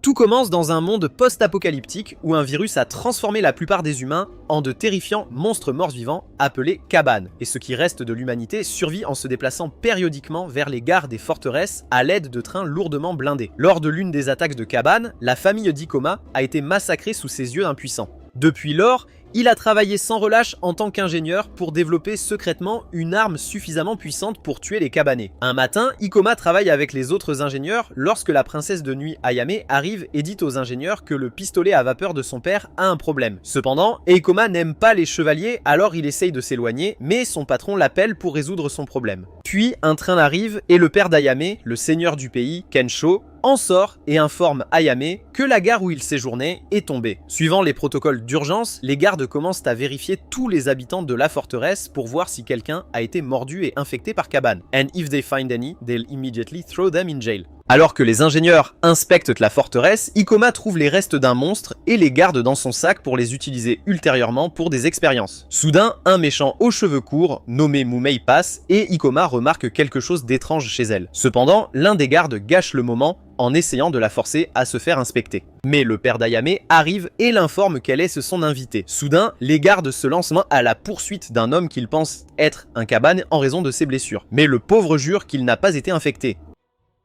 Tout commence dans un monde post-apocalyptique où un virus a transformé la plupart des humains en de terrifiants monstres morts-vivants appelés cabanes. Et ce qui reste de l'humanité survit en se déplaçant périodiquement vers les gares des forteresses à l'aide de trains lourdement blindés. Lors de l'une des attaques de cabanes, la famille d'Ikoma a été massacrée sous ses yeux impuissants. Depuis lors, il a travaillé sans relâche en tant qu'ingénieur pour développer secrètement une arme suffisamment puissante pour tuer les cabanés. Un matin, Ikoma travaille avec les autres ingénieurs lorsque la princesse de nuit Ayame arrive et dit aux ingénieurs que le pistolet à vapeur de son père a un problème. Cependant, Ikoma n'aime pas les chevaliers, alors il essaye de s'éloigner, mais son patron l'appelle pour résoudre son problème. Puis un train arrive et le père d'Ayame, le seigneur du pays, Kensho, en sort et informe Ayame que la gare où il séjournait est tombée. Suivant les protocoles d'urgence, les gardes commencent à vérifier tous les habitants de la forteresse pour voir si quelqu'un a été mordu et infecté par cabane. And if they find any, they'll immediately throw them in jail. Alors que les ingénieurs inspectent la forteresse, Ikoma trouve les restes d'un monstre et les garde dans son sac pour les utiliser ultérieurement pour des expériences. Soudain, un méchant aux cheveux courts, nommé Mumei, passe et Ikoma remarque quelque chose d'étrange chez elle. Cependant, l'un des gardes gâche le moment en essayant de la forcer à se faire inspecter. Mais le père d'Ayame arrive et l'informe qu'elle est son invité. Soudain, les gardes se lancent à la poursuite d'un homme qu'ils pensent être un cabane en raison de ses blessures. Mais le pauvre jure qu'il n'a pas été infecté.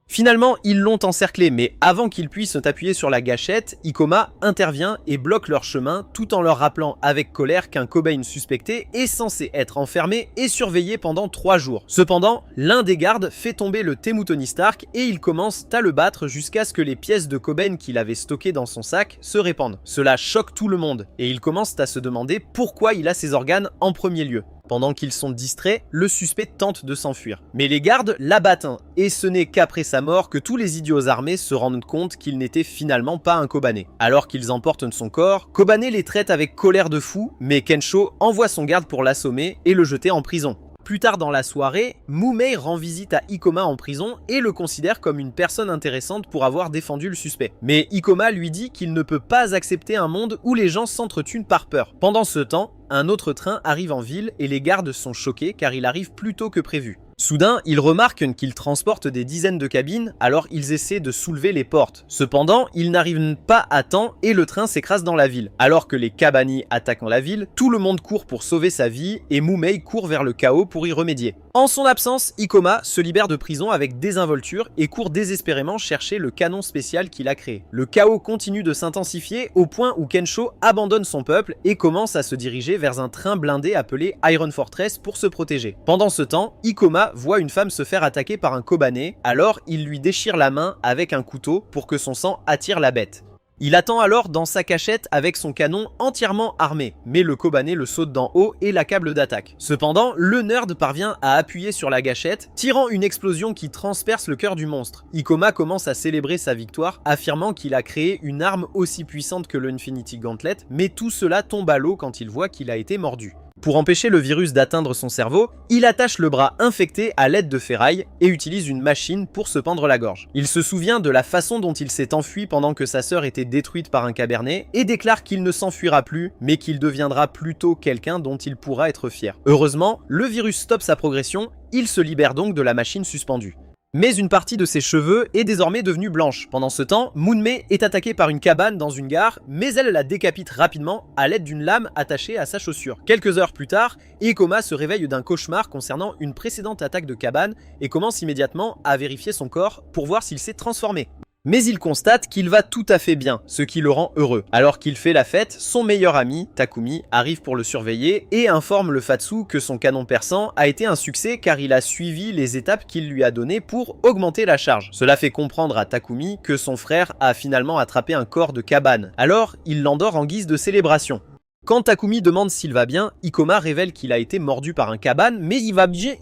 Finalement, ils l'ont encerclé, mais avant qu'ils puissent appuyer sur la gâchette, Ikoma intervient et bloque leur chemin tout en leur rappelant avec colère qu'un Cobain suspecté est censé être enfermé et surveillé pendant 3 jours. Cependant, l'un des gardes fait tomber le Temu Tony Stark et ils commencent à le battre jusqu'à ce que les pièces de Cobain qu'il avait stockées dans son sac se répandent. Cela choque tout le monde et ils commencent à se demander pourquoi il a ses organes en premier lieu. Pendant qu'ils sont distraits, le suspect tente de s'enfuir. Mais les gardes l'abattent, et ce n'est qu'après sa mort que tous les idiots armés se rendent compte qu'il n'était finalement pas un Kobané. Alors qu'ils emportent son corps, Kobané les traite avec colère de fou, mais Kensho envoie son garde pour l'assommer et le jeter en prison. Plus tard dans la soirée, Mumei rend visite à Ikoma en prison et le considère comme une personne intéressante pour avoir défendu le suspect. Mais Ikoma lui dit qu'il ne peut pas accepter un monde où les gens s'entretuent par peur. Pendant ce temps, un autre train arrive en ville et les gardes sont choqués car il arrive plus tôt que prévu. Soudain, ils remarquent qu'il transporte des dizaines de cabines, alors ils essaient de soulever les portes. Cependant, ils n'arrivent pas à temps et le train s'écrase dans la ville. Alors que les Kabani attaquent la ville, tout le monde court pour sauver sa vie et Mumei court vers le chaos pour y remédier. En son absence, Ikoma se libère de prison avec désinvolture et court désespérément chercher le canon spécial qu'il a créé. Le chaos continue de s'intensifier au point où Kensho abandonne son peuple et commence à se diriger vers un train blindé appelé Iron Fortress pour se protéger. Pendant ce temps, Ikoma voit une femme se faire attaquer par un Kobané, alors il lui déchire la main avec un couteau pour que son sang attire la bête. Il attend alors dans sa cachette avec son canon entièrement armé, mais le Kobané le saute d'en haut et l'accable d'attaque. Cependant, le nerd parvient à appuyer sur la gâchette, tirant une explosion qui transperce le cœur du monstre. Ikoma commence à célébrer sa victoire, affirmant qu'il a créé une arme aussi puissante que l'Infinity Gauntlet, mais tout cela tombe à l'eau quand il voit qu'il a été mordu. Pour empêcher le virus d'atteindre son cerveau, il attache le bras infecté à l'aide de ferraille et utilise une machine pour se pendre la gorge. Il se souvient de la façon dont il s'est enfui pendant que sa sœur était détruite par un cabernet et déclare qu'il ne s'enfuira plus, mais qu'il deviendra plutôt quelqu'un dont il pourra être fier. Heureusement, le virus stoppe sa progression, il se libère donc de la machine suspendue. Mais une partie de ses cheveux est désormais devenue blanche. Pendant ce temps, Mumei est attaquée par une cabane dans une gare, mais elle la décapite rapidement à l'aide d'une lame attachée à sa chaussure. Quelques heures plus tard, Ikoma se réveille d'un cauchemar concernant une précédente attaque de cabane et commence immédiatement à vérifier son corps pour voir s'il s'est transformé. Mais il constate qu'il va tout à fait bien, ce qui le rend heureux. Alors qu'il fait la fête, son meilleur ami, Takumi, arrive pour le surveiller et informe le Fatsu que son canon perçant a été un succès car il a suivi les étapes qu'il lui a données pour augmenter la charge. Cela fait comprendre à Takumi que son frère a finalement attrapé un corps de cabane. Alors, il l'endort en guise de célébration. Quand Takumi demande s'il va bien, Ikoma révèle qu'il a été mordu par un cabane, mais il va bien...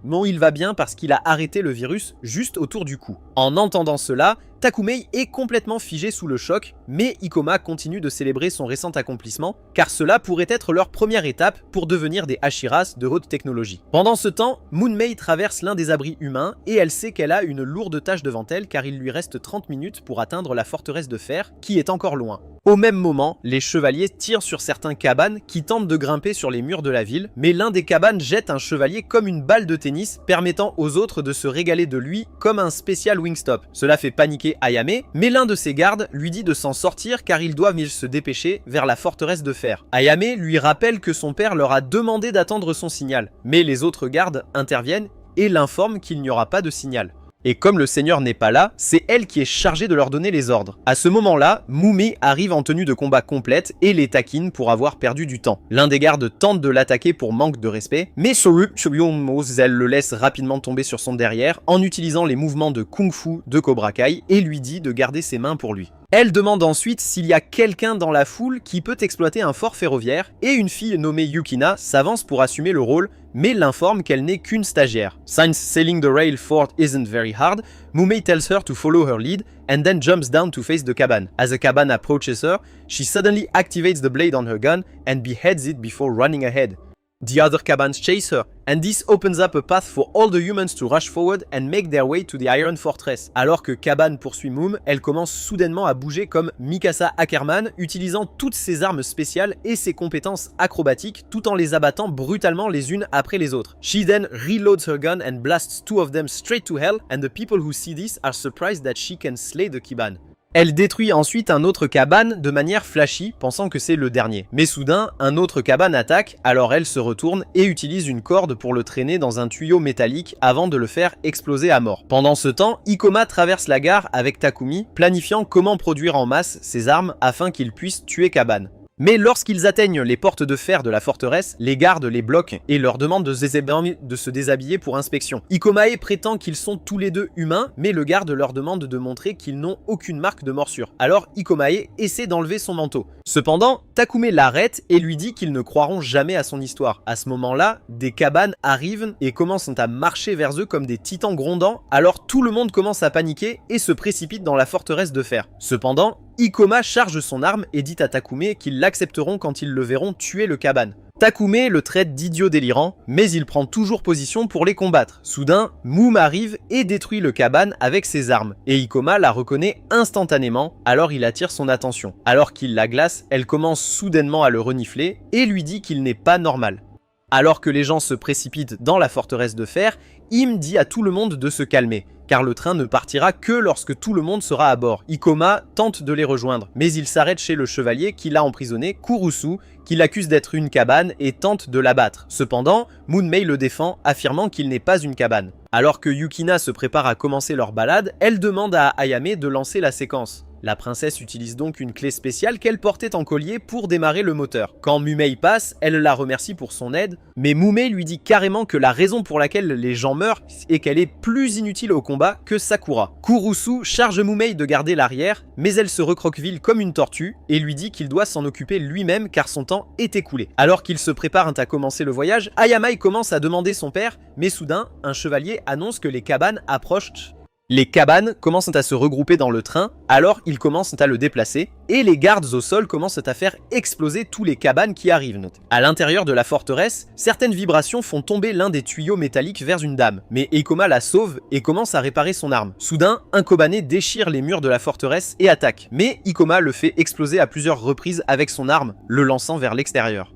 Non, il va bien parce qu'il a arrêté le virus juste autour du cou. En entendant cela, Takumi est complètement figé sous le choc, mais Ikoma continue de célébrer son récent accomplissement, car cela pourrait être leur première étape pour devenir des Hashiras de haute technologie. Pendant ce temps, Mumei traverse l'un des abris humains, et elle sait qu'elle a une lourde tâche devant elle car il lui reste 30 minutes pour atteindre la forteresse de fer, qui est encore loin. Au même moment, les chevaliers tirent sur certains cabanes qui tentent de grimper sur les murs de la ville, mais l'un des cabanes jette un chevalier comme une balle de tennis, permettant aux autres de se régaler de lui comme un spécial wingstop. Cela fait paniquer Ayame, mais l'un de ses gardes lui dit de s'en sortir car ils doivent se dépêcher vers la forteresse de fer. Ayame lui rappelle que son père leur a demandé d'attendre son signal, mais les autres gardes interviennent et l'informent qu'il n'y aura pas de signal. Et comme le seigneur n'est pas là, c'est elle qui est chargée de leur donner les ordres. À ce moment-là, Mumei arrive en tenue de combat complète et les taquine pour avoir perdu du temps. L'un des gardes tente de l'attaquer pour manque de respect, mais elle le laisse rapidement tomber sur son derrière en utilisant les mouvements de kung-fu de Cobra Kai et lui dit de garder ses mains pour lui. Elle demande ensuite s'il y a quelqu'un dans la foule qui peut exploiter un fort ferroviaire, et une fille nommée Yukina s'avance pour assumer le rôle, mais l'informe qu'elle n'est qu'une stagiaire. Since sailing the rail fort isn't very hard, Mumei tells her to follow her lead, and then jumps down to face the cabane. As the cabane approaches her, she suddenly activates the blade on her gun and beheads it before running ahead. The other cabans chase her, and this opens up a path for all the humans to rush forward and make their way to the Iron Fortress. Alors que Cabane poursuit Moom, elle commence soudainement à bouger comme Mikasa Ackerman, utilisant toutes ses armes spéciales et ses compétences acrobatiques tout en les abattant brutalement les unes après les autres. She then reloads her gun and blasts two of them straight to hell, and the people who see this are surprised that she can slay the Kiban. Elle détruit ensuite un autre cabane de manière flashy, pensant que c'est le dernier. Mais soudain, un autre cabane attaque, alors elle se retourne et utilise une corde pour le traîner dans un tuyau métallique avant de le faire exploser à mort. Pendant ce temps, Ikoma traverse la gare avec Takumi, planifiant comment produire en masse ses armes afin qu'il puisse tuer Cabane. Mais lorsqu'ils atteignent les portes de fer de la forteresse, les gardes les bloquent et leur demandent de se déshabiller pour inspection. Ikomae prétend qu'ils sont tous les deux humains, mais le garde leur demande de montrer qu'ils n'ont aucune marque de morsure. Alors Ikomae essaie d'enlever son manteau. Cependant, Takume l'arrête et lui dit qu'ils ne croiront jamais à son histoire. À ce moment-là, des cabanes arrivent et commencent à marcher vers eux comme des titans grondants, alors tout le monde commence à paniquer et se précipite dans la forteresse de fer. Cependant, Ikoma charge son arme et dit à Takume qu'ils l'accepteront quand ils le verront tuer le cabane. Takume le traite d'idiot délirant, mais il prend toujours position pour les combattre. Soudain, Moom arrive et détruit le cabane avec ses armes, et Ikoma la reconnaît instantanément, alors il attire son attention. Alors qu'il la glace, elle commence soudainement à le renifler et lui dit qu'il n'est pas normal. Alors que les gens se précipitent dans la forteresse de fer, Im dit à tout le monde de se calmer, car le train ne partira que lorsque tout le monde sera à bord. Ikoma tente de les rejoindre, mais il s'arrête chez le chevalier qui l'a emprisonné, Kurusu, qui l'accuse d'être une cabane et tente de l'abattre. Cependant, Moonmei le défend, affirmant qu'il n'est pas une cabane. Alors que Yukina se prépare à commencer leur balade, elle demande à Ayame de lancer la séquence. La princesse utilise donc une clé spéciale qu'elle portait en collier pour démarrer le moteur. Quand Mumei passe, elle la remercie pour son aide, mais Mumei lui dit carrément que la raison pour laquelle les gens meurent est qu'elle est plus inutile au combat que Sakura. Kurusu charge Mumei de garder l'arrière, mais elle se recroqueville comme une tortue et lui dit qu'il doit s'en occuper lui-même car son temps est écoulé. Alors qu'ils se préparent à commencer le voyage, Ayame commence à demander son père, mais soudain, un chevalier annonce que les cabanes approchent. Les cabanes commencent à se regrouper dans le train, alors ils commencent à le déplacer, et les gardes au sol commencent à faire exploser tous les cabanes qui arrivent. À l'intérieur de la forteresse, certaines vibrations font tomber l'un des tuyaux métalliques vers une dame, mais Ikoma la sauve et commence à réparer son arme. Soudain, un kobané déchire les murs de la forteresse et attaque, mais Ikoma le fait exploser à plusieurs reprises avec son arme, le lançant vers l'extérieur.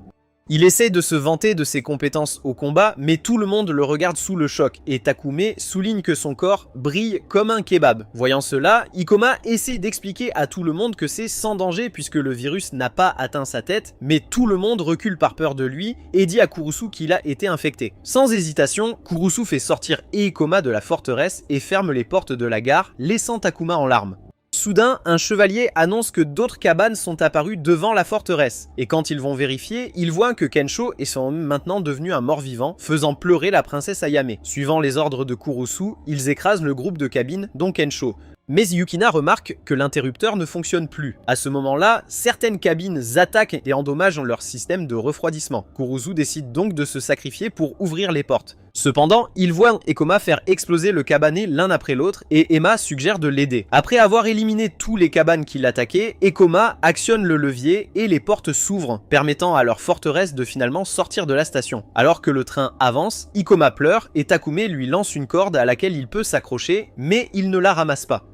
Il essaie de se vanter de ses compétences au combat, mais tout le monde le regarde sous le choc, et Takume souligne que son corps brille comme un kebab. Voyant cela, Ikoma essaie d'expliquer à tout le monde que c'est sans danger puisque le virus n'a pas atteint sa tête, mais tout le monde recule par peur de lui et dit à Kurusu qu'il a été infecté. Sans hésitation, Kurusu fait sortir Ikoma de la forteresse et ferme les portes de la gare, laissant Takuma en larmes. Soudain, un chevalier annonce que d'autres cabanes sont apparues devant la forteresse, et quand ils vont vérifier, ils voient que Kensho est maintenant devenu un mort-vivant, faisant pleurer la princesse Ayame. Suivant les ordres de Kurusu, ils écrasent le groupe de cabines, dont Kensho. Mais Yukina remarque que l'interrupteur ne fonctionne plus. À ce moment-là, certaines cabines attaquent et endommagent leur système de refroidissement. Kurusu décide donc de se sacrifier pour ouvrir les portes. Cependant, il voit Ekoma faire exploser le cabanet l'un après l'autre et Emma suggère de l'aider. Après avoir éliminé tous les cabanes qui l'attaquaient, Ekoma actionne le levier et les portes s'ouvrent, permettant à leur forteresse de finalement sortir de la station. Alors que le train avance, Ekoma pleure et Takume lui lance une corde à laquelle il peut s'accrocher, mais il ne la ramasse pas.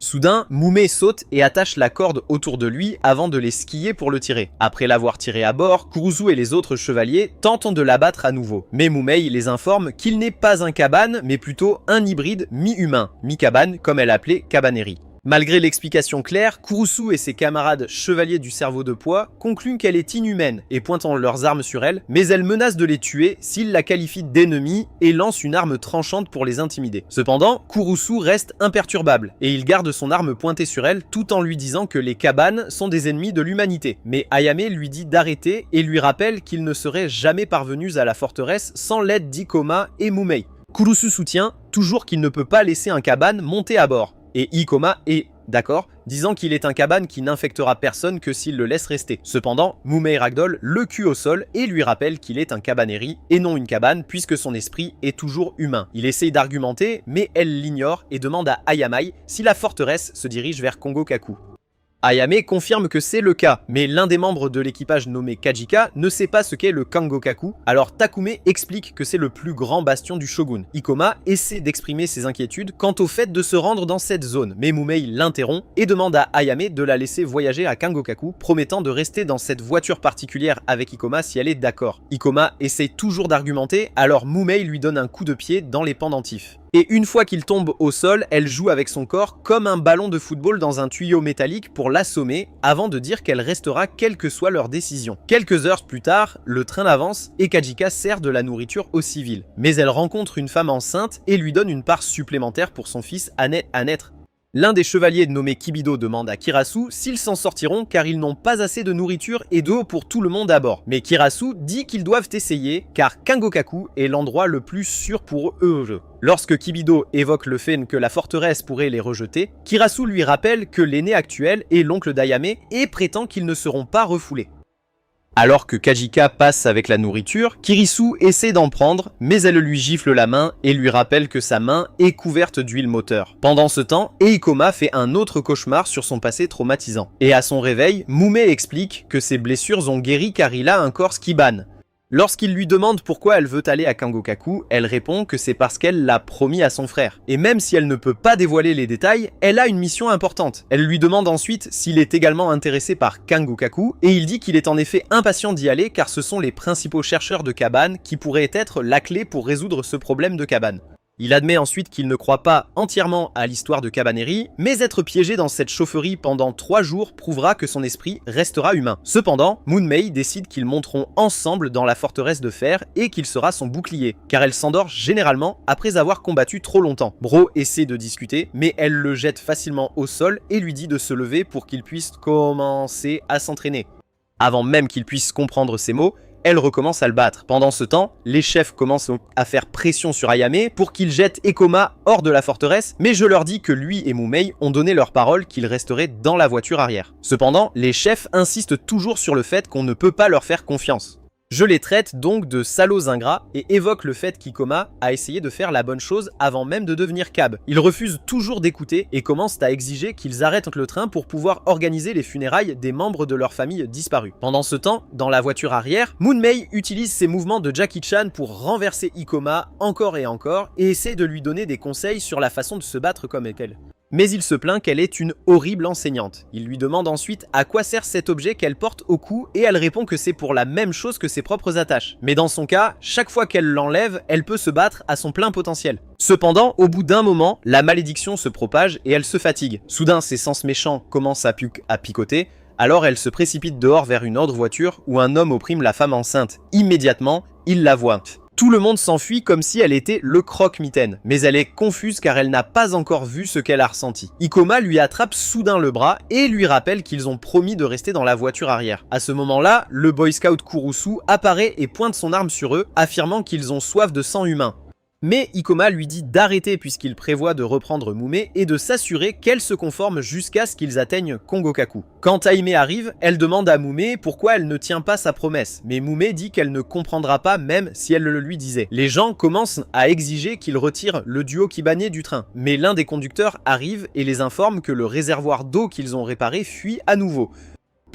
Soudain, Mumei saute et attache la corde autour de lui avant de les skier pour le tirer. Après l'avoir tiré à bord, Kurusu et les autres chevaliers tentent de l'abattre à nouveau. Mais Mumei les informe qu'il n'est pas un cabane, mais plutôt un hybride mi-humain, mi-cabane comme elle appelait Cabaneri. Malgré l'explication claire, Kurusu et ses camarades chevaliers du cerveau de poids concluent qu'elle est inhumaine et pointant leurs armes sur elle, mais elle menace de les tuer s'ils la qualifient d'ennemie et lance une arme tranchante pour les intimider. Cependant, Kurusu reste imperturbable et il garde son arme pointée sur elle tout en lui disant que les cabanes sont des ennemis de l'humanité. Mais Ayame lui dit d'arrêter et lui rappelle qu'ils ne seraient jamais parvenus à la forteresse sans l'aide d'Ikoma et Mumei. Kurusu soutient toujours qu'il ne peut pas laisser un cabane monter à bord. Et Ikoma est d'accord, disant qu'il est un cabane qui n'infectera personne que s'il le laisse rester. Cependant, Mumei ragdoll le cul au sol et lui rappelle qu'il est un cabaneri et non une cabane puisque son esprit est toujours humain. Il essaye d'argumenter, mais elle l'ignore et demande à Ayame si la forteresse se dirige vers Kongokaku. Ayame confirme que c'est le cas, mais l'un des membres de l'équipage nommé Kajika ne sait pas ce qu'est le Kangokaku, alors Takume explique que c'est le plus grand bastion du shogun. Ikoma essaie d'exprimer ses inquiétudes quant au fait de se rendre dans cette zone, mais Mumei l'interrompt et demande à Ayame de la laisser voyager à Kangokaku, promettant de rester dans cette voiture particulière avec Ikoma si elle est d'accord. Ikoma essaie toujours d'argumenter, alors Mumei lui donne un coup de pied dans les pendentifs. Et une fois qu'il tombe au sol, elle joue avec son corps comme un ballon de football dans un tuyau métallique pour l'assommer, avant de dire qu'elle restera quelle que soit leur décision. Quelques heures plus tard, le train avance et Kajika sert de la nourriture aux civils. Mais elle rencontre une femme enceinte et lui donne une part supplémentaire pour son fils à naître. L'un des chevaliers nommé Kibido demande à Kirasu s'ils s'en sortiront car ils n'ont pas assez de nourriture et d'eau pour tout le monde à bord. Mais Kirasu dit qu'ils doivent essayer car Kangokaku est l'endroit le plus sûr pour eux. Lorsque Kibido évoque le fait que la forteresse pourrait les rejeter, Kirasu lui rappelle que l'aîné actuel est l'oncle d'Ayame et prétend qu'ils ne seront pas refoulés. Alors que Kajika passe avec la nourriture, Kirisu essaie d'en prendre, mais elle lui gifle la main et lui rappelle que sa main est couverte d'huile moteur. Pendant ce temps, Eikoma fait un autre cauchemar sur son passé traumatisant. Et à son réveil, Mumei explique que ses blessures ont guéri car il a un corps Skiban. Lorsqu'il lui demande pourquoi elle veut aller à Kangokaku, elle répond que c'est parce qu'elle l'a promis à son frère. Et même si elle ne peut pas dévoiler les détails, elle a une mission importante. Elle lui demande ensuite s'il est également intéressé par Kangokaku, et il dit qu'il est en effet impatient d'y aller car ce sont les principaux chercheurs de cabane qui pourraient être la clé pour résoudre ce problème de cabane. Il admet ensuite qu'il ne croit pas entièrement à l'histoire de Cabaneri, mais être piégé dans cette chaufferie pendant 3 jours prouvera que son esprit restera humain. Cependant, Moonmei décide qu'ils monteront ensemble dans la forteresse de fer et qu'il sera son bouclier, car elle s'endort généralement après avoir combattu trop longtemps. Bro essaie de discuter, mais elle le jette facilement au sol et lui dit de se lever pour qu'il puisse commencer à s'entraîner. Avant même qu'il puisse comprendre ses mots, elle recommence à le battre. Pendant ce temps, les chefs commencent à faire pression sur Ayame pour qu'il jette Ekoma hors de la forteresse, mais je leur dis que lui et Mumei ont donné leur parole qu'ils resteraient dans la voiture arrière. Cependant, les chefs insistent toujours sur le fait qu'on ne peut pas leur faire confiance. Je les traite donc de salauds ingrats et évoque le fait qu'Ikoma a essayé de faire la bonne chose avant même de devenir cab. Ils refusent toujours d'écouter et commencent à exiger qu'ils arrêtent le train pour pouvoir organiser les funérailles des membres de leur famille disparus. Pendant ce temps, dans la voiture arrière, Moonmei utilise ses mouvements de Jackie Chan pour renverser Ikoma encore et encore et essaie de lui donner des conseils sur la façon de se battre comme elle. Mais il se plaint qu'elle est une horrible enseignante. Il lui demande ensuite à quoi sert cet objet qu'elle porte au cou et elle répond que c'est pour la même chose que ses propres attaches. Mais dans son cas, chaque fois qu'elle l'enlève, elle peut se battre à son plein potentiel. Cependant, au bout d'un moment, la malédiction se propage et elle se fatigue. Soudain, ses sens méchants commencent à picoter, alors elle se précipite dehors vers une autre voiture où un homme opprime la femme enceinte. Immédiatement, il la voit. Tout le monde s'enfuit comme si elle était le croque-mitaine, mais elle est confuse car elle n'a pas encore vu ce qu'elle a ressenti. Ikoma lui attrape soudain le bras et lui rappelle qu'ils ont promis de rester dans la voiture arrière. À ce moment-là, le Boy Scout Kurusu apparaît et pointe son arme sur eux, affirmant qu'ils ont soif de sang humain. Mais Ikoma lui dit d'arrêter puisqu'il prévoit de reprendre Mumei et de s'assurer qu'elle se conforme jusqu'à ce qu'ils atteignent Kongokaku. Quand Ayame arrive, elle demande à Mumei pourquoi elle ne tient pas sa promesse, mais Mumei dit qu'elle ne comprendra pas même si elle le lui disait. Les gens commencent à exiger qu'il retire le duo Kibane du train, mais l'un des conducteurs arrive et les informe que le réservoir d'eau qu'ils ont réparé fuit à nouveau.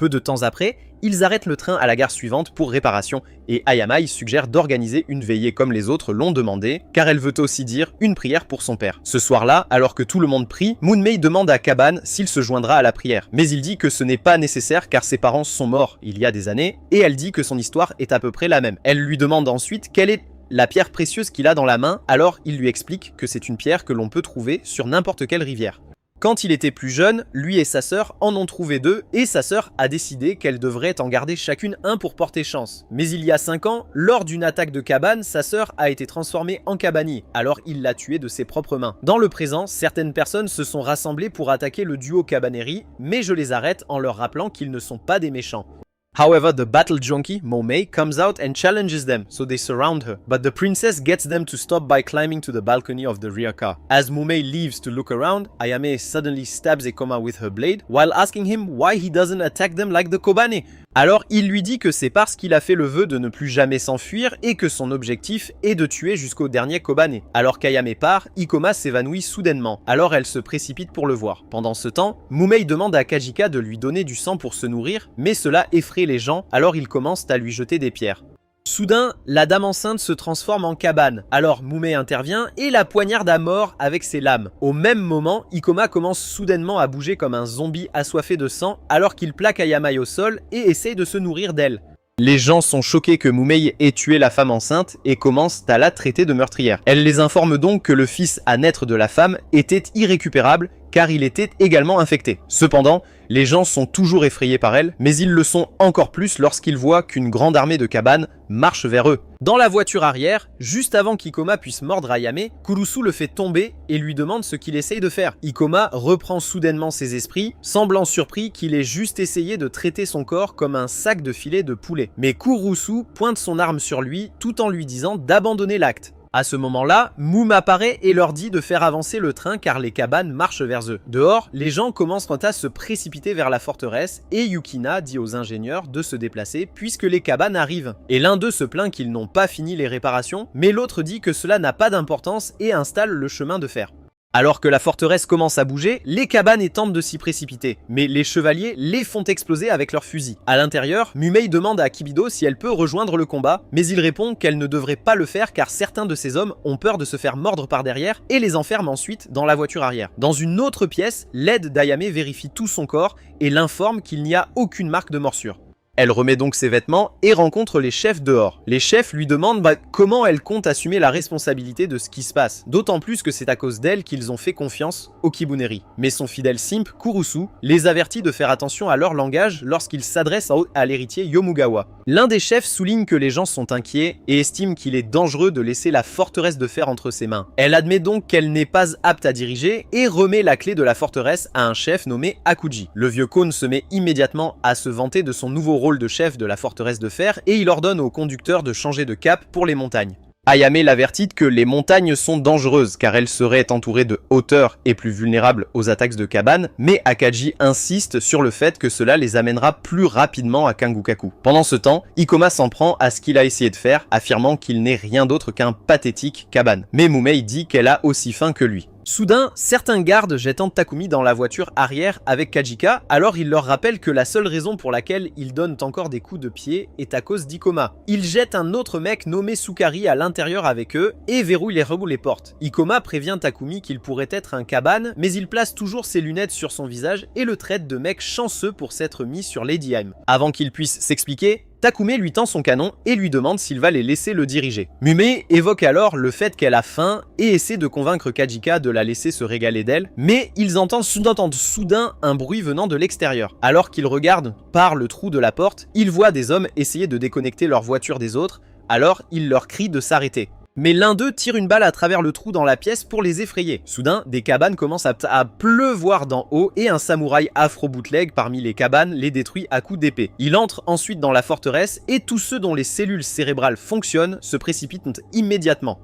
Peu de temps après, ils arrêtent le train à la gare suivante pour réparation et Ayamai suggère d'organiser une veillée comme les autres l'ont demandé, car elle veut aussi dire une prière pour son père. Ce soir-là, alors que tout le monde prie, Moonmei demande à Kaban s'il se joindra à la prière. Mais il dit que ce n'est pas nécessaire car ses parents sont morts il y a des années, et elle dit que son histoire est à peu près la même. Elle lui demande ensuite quelle est la pierre précieuse qu'il a dans la main, alors il lui explique que c'est une pierre que l'on peut trouver sur n'importe quelle rivière. Quand il était plus jeune, lui et sa sœur en ont trouvé 2 et sa sœur a décidé qu'elle devrait en garder chacune un pour porter chance. Mais il y a 5 ans, lors d'une attaque de Kaban, sa sœur a été transformée en Kabani, alors il l'a tuée de ses propres mains. Dans le présent, certaines personnes se sont rassemblées pour attaquer le duo Kabaneri, mais je les arrête en leur rappelant qu'ils ne sont pas des méchants. However, the battle junkie, Moonmei, comes out and challenges them, so they surround her. But the princess gets them to stop by climbing to the balcony of the rear car. As Moonmei leaves to look around, Ayame suddenly stabs Ekoma with her blade, while asking him why he doesn't attack them like the Kobane. Alors il lui dit que c'est parce qu'il a fait le vœu de ne plus jamais s'enfuir et que son objectif est de tuer jusqu'au dernier Kobane. Alors qu'Ayame part, Ikoma s'évanouit soudainement, alors elle se précipite pour le voir. Pendant ce temps, Moonmei demande à Kajika de lui donner du sang pour se nourrir, mais cela effraie les gens, alors ils commencent à lui jeter des pierres. Soudain, la dame enceinte se transforme en Kaban, alors Moonmei intervient et la poignarde à mort avec ses lames. Au même moment, Ikoma commence soudainement à bouger comme un zombie assoiffé de sang alors qu'il plaque Ayamai au sol et essaye de se nourrir d'elle. Les gens sont choqués que Moonmei ait tué la femme enceinte et commencent à la traiter de meurtrière. Elle les informe donc que le fils à naître de la femme était irrécupérable car il était également infecté. Cependant, les gens sont toujours effrayés par elle, mais ils le sont encore plus lorsqu'ils voient qu'une grande armée de Kaban marche vers eux. Dans la voiture arrière, juste avant qu'Ikoma puisse mordre Ayame, Kurusu le fait tomber et lui demande ce qu'il essaye de faire. Ikoma reprend soudainement ses esprits, semblant surpris qu'il ait juste essayé de traiter son corps comme un sac de filet de poulet. Mais Kurusu pointe son arme sur lui tout en lui disant d'abandonner l'acte. À ce moment-là, Moom apparaît et leur dit de faire avancer le train car les Kaban marchent vers eux. Dehors, les gens commencent à se précipiter vers la forteresse et Yukina dit aux ingénieurs de se déplacer puisque les Kaban arrivent. Et l'un d'eux se plaint qu'ils n'ont pas fini les réparations, mais l'autre dit que cela n'a pas d'importance et installe le chemin de fer. Alors que la forteresse commence à bouger, les Kaban tentent de s'y précipiter, mais les chevaliers les font exploser avec leurs fusils. À l'intérieur, Moonmei demande à Kibido si elle peut rejoindre le combat, mais il répond qu'elle ne devrait pas le faire car certains de ses hommes ont peur de se faire mordre par derrière et les enferment ensuite dans la voiture arrière. Dans une autre pièce, l'aide d'Ayame vérifie tout son corps et l'informe qu'il n'y a aucune marque de morsure. Elle remet donc ses vêtements et rencontre les chefs dehors. Les chefs lui demandent comment elle compte assumer la responsabilité de ce qui se passe, d'autant plus que c'est à cause d'elle qu'ils ont fait confiance au Kibuneri. Mais son fidèle simp, Kurusu, les avertit de faire attention à leur langage lorsqu'ils s'adressent à l'héritier Yomugawa. L'un des chefs souligne que les gens sont inquiets et estime qu'il est dangereux de laisser la forteresse de fer entre ses mains. Elle admet donc qu'elle n'est pas apte à diriger et remet la clé de la forteresse à un chef nommé Akuji. Le vieux Kon se met immédiatement à se vanter de son nouveau rôle de chef de la forteresse de fer et il ordonne au conducteur de changer de cap pour les montagnes. Ayame l'avertit que les montagnes sont dangereuses car elles seraient entourées de hauteurs et plus vulnérables aux attaques de Kaban, mais Akaji insiste sur le fait que cela les amènera plus rapidement à Kangukaku. Pendant ce temps, Ikoma s'en prend à ce qu'il a essayé de faire, affirmant qu'il n'est rien d'autre qu'un pathétique Kaban. Mais Moonmei dit qu'elle a aussi faim que lui. Soudain, certains gardes jettent Takumi dans la voiture arrière avec Kajika, alors il leur rappelle que la seule raison pour laquelle ils donnent encore des coups de pied est à cause d'Ikoma. Ils jettent un autre mec nommé Sukari à l'intérieur avec eux et verrouillent les portes. Ikoma prévient Takumi qu'il pourrait être un Kaban, mais il place toujours ses lunettes sur son visage et le traite de mec chanceux pour s'être mis sur Lady Haim. Avant qu'il puisse s'expliquer, Takumi lui tend son canon et lui demande s'il va les laisser le diriger. Moonmei évoque alors le fait qu'elle a faim et essaie de convaincre Kajika de la laisser se régaler d'elle, mais ils entendent soudain un bruit venant de l'extérieur. Alors qu'ils regardent par le trou de la porte, ils voient des hommes essayer de déconnecter leur voiture des autres, alors ils leur crient de s'arrêter. Mais l'un d'eux tire une balle à travers le trou dans la pièce pour les effrayer. Soudain, des Kaban commencent à pleuvoir d'en haut et un samouraï afro-bootleg parmi les Kaban les détruit à coups d'épée. Il entre ensuite dans la forteresse et tous ceux dont les cellules cérébrales fonctionnent se précipitent immédiatement.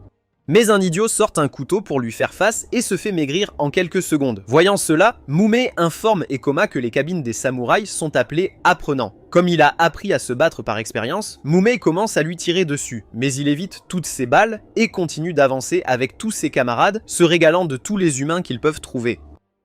Mais un idiot sort un couteau pour lui faire face et se fait maigrir en quelques secondes. Voyant cela, Moonmei informe Ekoma que les cabines des samouraïs sont appelées apprenants. Comme il a appris à se battre par expérience, Moonmei commence à lui tirer dessus, mais il évite toutes ses balles et continue d'avancer avec tous ses camarades, se régalant de tous les humains qu'ils peuvent trouver.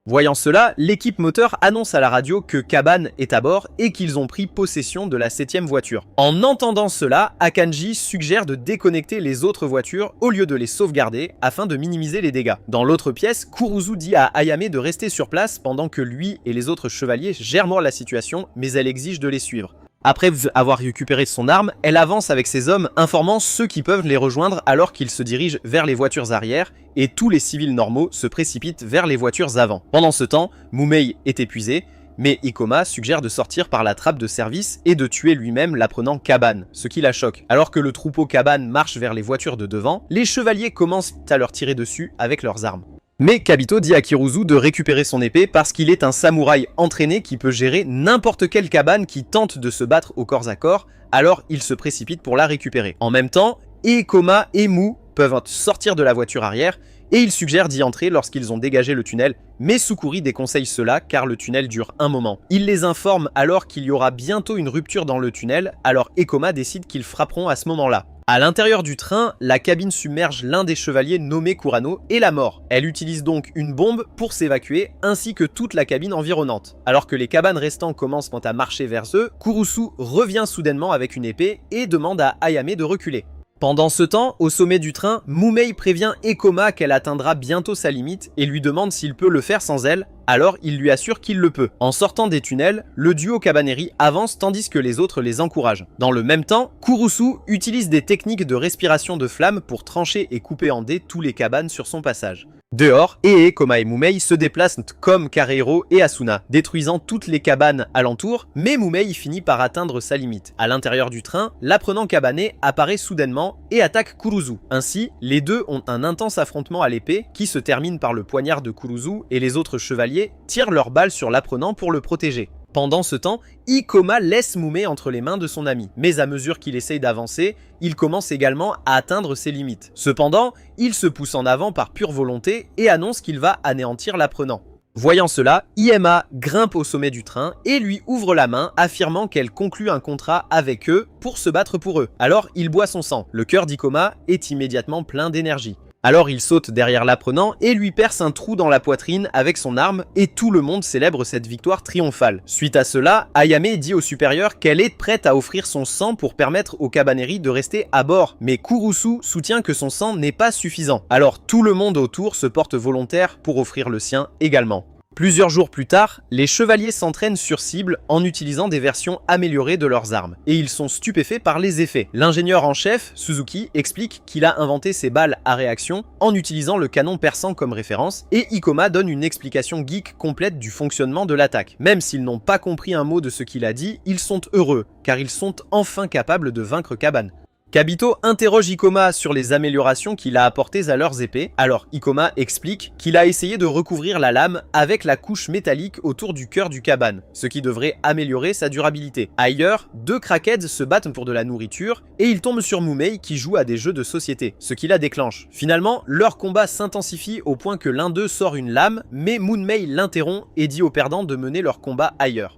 Voyant cela, l'équipe moteur annonce à la radio que Kaban est à bord et qu'ils ont pris possession de la 7e voiture. En entendant cela, Akanji suggère de déconnecter les autres voitures au lieu de les sauvegarder afin de minimiser les dégâts. Dans l'autre pièce, Kuruzu dit à Ayame de rester sur place pendant que lui et les autres chevaliers gèrent la situation, mais elle exige de les suivre. Après avoir récupéré son arme, elle avance avec ses hommes informant ceux qui peuvent les rejoindre alors qu'ils se dirigent vers les voitures arrière et tous les civils normaux se précipitent vers les voitures avant. Pendant ce temps, Mumei est épuisé, mais Ikoma suggère de sortir par la trappe de service et de tuer lui-même l'apprenant Kaban, ce qui la choque. Alors que le troupeau Kaban marche vers les voitures de devant, les chevaliers commencent à leur tirer dessus avec leurs armes. Mais Kabito dit à Kiruzu de récupérer son épée parce qu'il est un samouraï entraîné qui peut gérer n'importe quel Kaban qui tente de se battre au corps à corps, alors il se précipite pour la récupérer. En même temps, Ikoma et Mu peuvent sortir de la voiture arrière et il suggère d'y entrer lorsqu'ils ont dégagé le tunnel, mais Sukuri déconseille cela car le tunnel dure un moment. Il les informe alors qu'il y aura bientôt une rupture dans le tunnel, alors Ikoma décide qu'ils frapperont à ce moment-là. À l'intérieur du train, la cabine submerge l'un des chevaliers nommé Kurano et la mort. Elle utilise donc une bombe pour s'évacuer, ainsi que toute la cabine environnante. Alors que les cabanes restants commencent à marcher vers eux, Kurusu revient soudainement avec une épée et demande à Ayame de reculer. Pendant ce temps, au sommet du train, Mumei prévient Ikoma qu'elle atteindra bientôt sa limite et lui demande s'il peut le faire sans elle, alors il lui assure qu'il le peut. En sortant des tunnels, le duo Cabaneri avance tandis que les autres les encouragent. Dans le même temps, Kurusu utilise des techniques de respiration de flamme pour trancher et couper en dés tous les cabanes sur son passage. Dehors, Ikoma et Mumei se déplacent comme Karehiro et Asuna, détruisant toutes les cabanes alentour, mais Mumei finit par atteindre sa limite. À l'intérieur du train, l'apprenant cabané apparaît soudainement et attaque Kuruzu. Ainsi, les deux ont un intense affrontement à l'épée qui se termine par le poignard de Kuruzu et les autres chevaliers tirent leurs balles sur l'apprenant pour le protéger. Pendant ce temps, Ikoma laisse Mumei entre les mains de son ami, mais à mesure qu'il essaye d'avancer, il commence également à atteindre ses limites. Cependant, il se pousse en avant par pure volonté et annonce qu'il va anéantir l'apprenant. Voyant cela, Iema grimpe au sommet du train et lui ouvre la main, affirmant qu'elle conclut un contrat avec eux pour se battre pour eux. Alors il boit son sang. Le cœur d'Ikoma est immédiatement plein d'énergie. Alors il saute derrière l'apprenant et lui perce un trou dans la poitrine avec son arme et tout le monde célèbre cette victoire triomphale. Suite à cela, Ayame dit au supérieur qu'elle est prête à offrir son sang pour permettre aux Cabaneri de rester à bord, mais Kurusu soutient que son sang n'est pas suffisant. Alors tout le monde autour se porte volontaire pour offrir le sien également. Plusieurs jours plus tard, les chevaliers s'entraînent sur cible en utilisant des versions améliorées de leurs armes, et ils sont stupéfaits par les effets. L'ingénieur en chef, Suzuki, explique qu'il a inventé ses balles à réaction en utilisant le canon perçant comme référence, et Ikoma donne une explication geek complète du fonctionnement de l'attaque. Même s'ils n'ont pas compris un mot de ce qu'il a dit, ils sont heureux, car ils sont enfin capables de vaincre Kaban. Kabito interroge Ikoma sur les améliorations qu'il a apportées à leurs épées, alors Ikoma explique qu'il a essayé de recouvrir la lame avec la couche métallique autour du cœur du Kaban, ce qui devrait améliorer sa durabilité. Ailleurs, deux crackheads se battent pour de la nourriture et ils tombent sur Mumei qui joue à des jeux de société, ce qui la déclenche. Finalement, leur combat s'intensifie au point que l'un d'eux sort une lame, mais Mumei l'interrompt et dit aux perdants de mener leur combat ailleurs.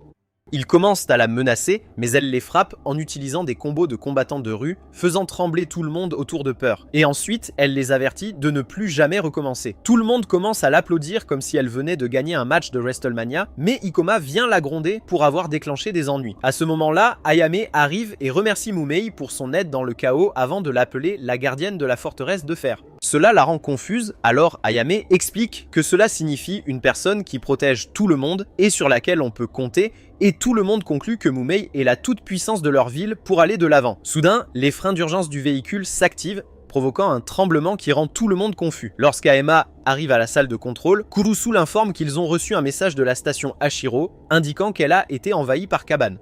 Ils commencent à la menacer, mais elle les frappe en utilisant des combos de combattants de rue, faisant trembler tout le monde autour de peur. Et ensuite, elle les avertit de ne plus jamais recommencer. Tout le monde commence à l'applaudir comme si elle venait de gagner un match de WrestleMania, mais Ikoma vient la gronder pour avoir déclenché des ennuis. À ce moment-là, Ayame arrive et remercie Mumei pour son aide dans le chaos avant de l'appeler la gardienne de la forteresse de fer. Cela la rend confuse, alors Ayame explique que cela signifie une personne qui protège tout le monde et sur laquelle on peut compter, et tout le monde conclut que Mumei est la toute-puissance de leur ville pour aller de l'avant. Soudain, les freins d'urgence du véhicule s'activent, provoquant un tremblement qui rend tout le monde confus. Lorsqu'Aema arrive à la salle de contrôle, Kurusu l'informe qu'ils ont reçu un message de la station Hashiro, indiquant qu'elle a été envahie par Kaban.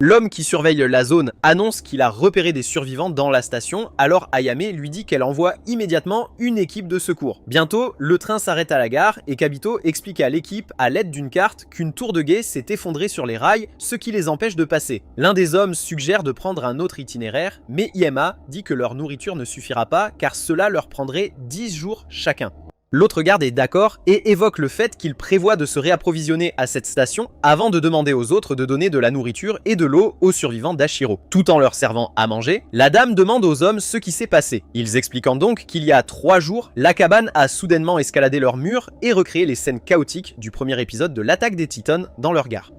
L'homme qui surveille la zone annonce qu'il a repéré des survivants dans la station, alors Ayame lui dit qu'elle envoie immédiatement une équipe de secours. Bientôt, le train s'arrête à la gare et Kabito explique à l'équipe, à l'aide d'une carte, qu'une tour de guet s'est effondrée sur les rails, ce qui les empêche de passer. L'un des hommes suggère de prendre un autre itinéraire, mais Iema dit que leur nourriture ne suffira pas car cela leur prendrait 10 jours chacun. L'autre garde est d'accord et évoque le fait qu'il prévoit de se réapprovisionner à cette station avant de demander aux autres de donner de la nourriture et de l'eau aux survivants d'Ashiro. Tout en leur servant à manger, la dame demande aux hommes ce qui s'est passé. Ils expliquant donc qu'il y a 3 jours, la cabane a soudainement escaladé leurs murs et recréé les scènes chaotiques du premier épisode de l'attaque des Titans dans leur gare.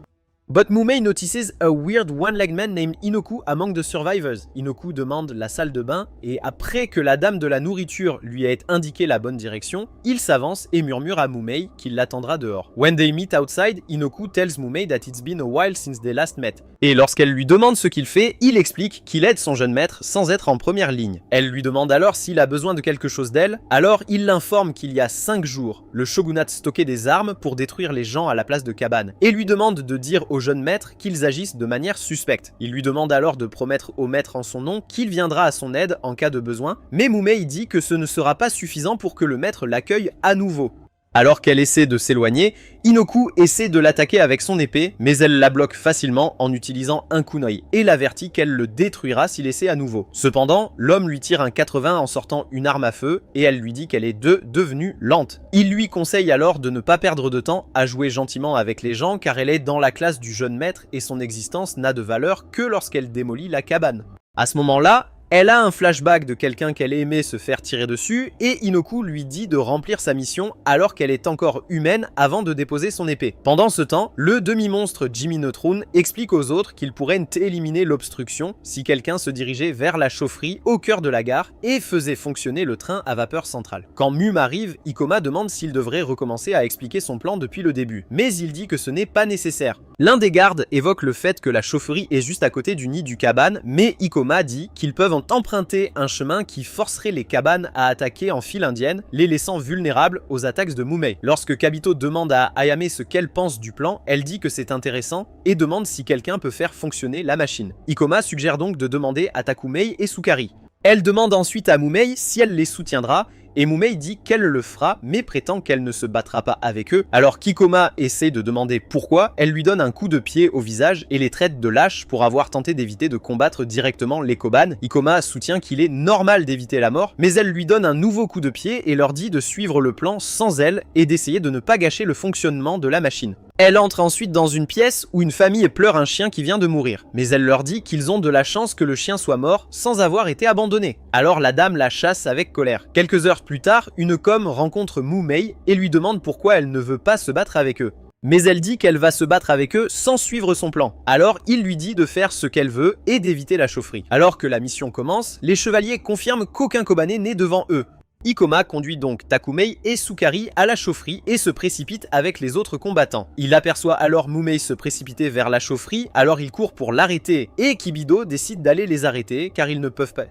But Mumei notices a weird one-legged man named Inoku among the survivors. Inoku demande la salle de bain et après que la dame de la nourriture lui ait indiqué la bonne direction, il s'avance et murmure à Mumei qu'il l'attendra dehors. When they meet outside, Inoku tells Mumei that it's been a while since they last met. Et lorsqu'elle lui demande ce qu'il fait, il explique qu'il aide son jeune maître sans être en première ligne. Elle lui demande alors s'il a besoin de quelque chose d'elle, alors il l'informe qu'il y a 5 jours, le shogunat stockait des armes pour détruire les gens à la place de Kabane et lui demande de dire au jeune maître qu'ils agissent de manière suspecte. Il lui demande alors de promettre au maître en son nom qu'il viendra à son aide en cas de besoin, mais Mumei dit que ce ne sera pas suffisant pour que le maître l'accueille à nouveau. Alors qu'elle essaie de s'éloigner, Inoku essaie de l'attaquer avec son épée, mais elle la bloque facilement en utilisant un kunai et l'avertit qu'elle le détruira s'il essaie à nouveau. Cependant, l'homme lui tire un 80 en sortant une arme à feu et elle lui dit qu'elle est devenue lente. Il lui conseille alors de ne pas perdre de temps à jouer gentiment avec les gens car elle est dans la classe du jeune maître et son existence n'a de valeur que lorsqu'elle démolit la cabane. À ce moment-là, elle a un flashback de quelqu'un qu'elle aimait se faire tirer dessus et Inoku lui dit de remplir sa mission alors qu'elle est encore humaine avant de déposer son épée. Pendant ce temps, le demi-monstre Jimmy Neutron explique aux autres qu'ils pourraient éliminer l'obstruction si quelqu'un se dirigeait vers la chaufferie au cœur de la gare et faisait fonctionner le train à vapeur centrale. Quand Mum arrive, Ikoma demande s'il devrait recommencer à expliquer son plan depuis le début, mais il dit que ce n'est pas nécessaire. L'un des gardes évoque le fait que la chaufferie est juste à côté du nid du Kabane, mais Ikoma dit qu'ils peuvent emprunter un chemin qui forcerait les Kabanes à attaquer en file indienne, les laissant vulnérables aux attaques de Mumei. Lorsque Kabito demande à Ayame ce qu'elle pense du plan, elle dit que c'est intéressant et demande si quelqu'un peut faire fonctionner la machine. Ikoma suggère donc de demander à Takumei et Sukari. Elle demande ensuite à Mumei si elle les soutiendra, et Mumei dit qu'elle le fera, mais prétend qu'elle ne se battra pas avec eux. Alors qu'Ikoma essaie de demander pourquoi, elle lui donne un coup de pied au visage et les traite de lâches pour avoir tenté d'éviter de combattre directement les Koban. Ikoma soutient qu'il est normal d'éviter la mort, mais elle lui donne un nouveau coup de pied et leur dit de suivre le plan sans elle et d'essayer de ne pas gâcher le fonctionnement de la machine. Elle entre ensuite dans une pièce où une famille pleure un chien qui vient de mourir, mais elle leur dit qu'ils ont de la chance que le chien soit mort sans avoir été abandonné. Alors la dame la chasse avec colère. Quelques heures plus tard, une com rencontre Mumei et lui demande pourquoi elle ne veut pas se battre avec eux. Mais elle dit qu'elle va se battre avec eux sans suivre son plan. Alors il lui dit de faire ce qu'elle veut et d'éviter la chaufferie. Alors que la mission commence, les chevaliers confirment qu'aucun Kobané n'est devant eux. Ikoma conduit donc Takumei et Sukari à la chaufferie et se précipite avec les autres combattants. Il aperçoit alors Mumei se précipiter vers la chaufferie, alors il court pour l'arrêter et Kibido décide d'aller les arrêter car ils ne peuvent pas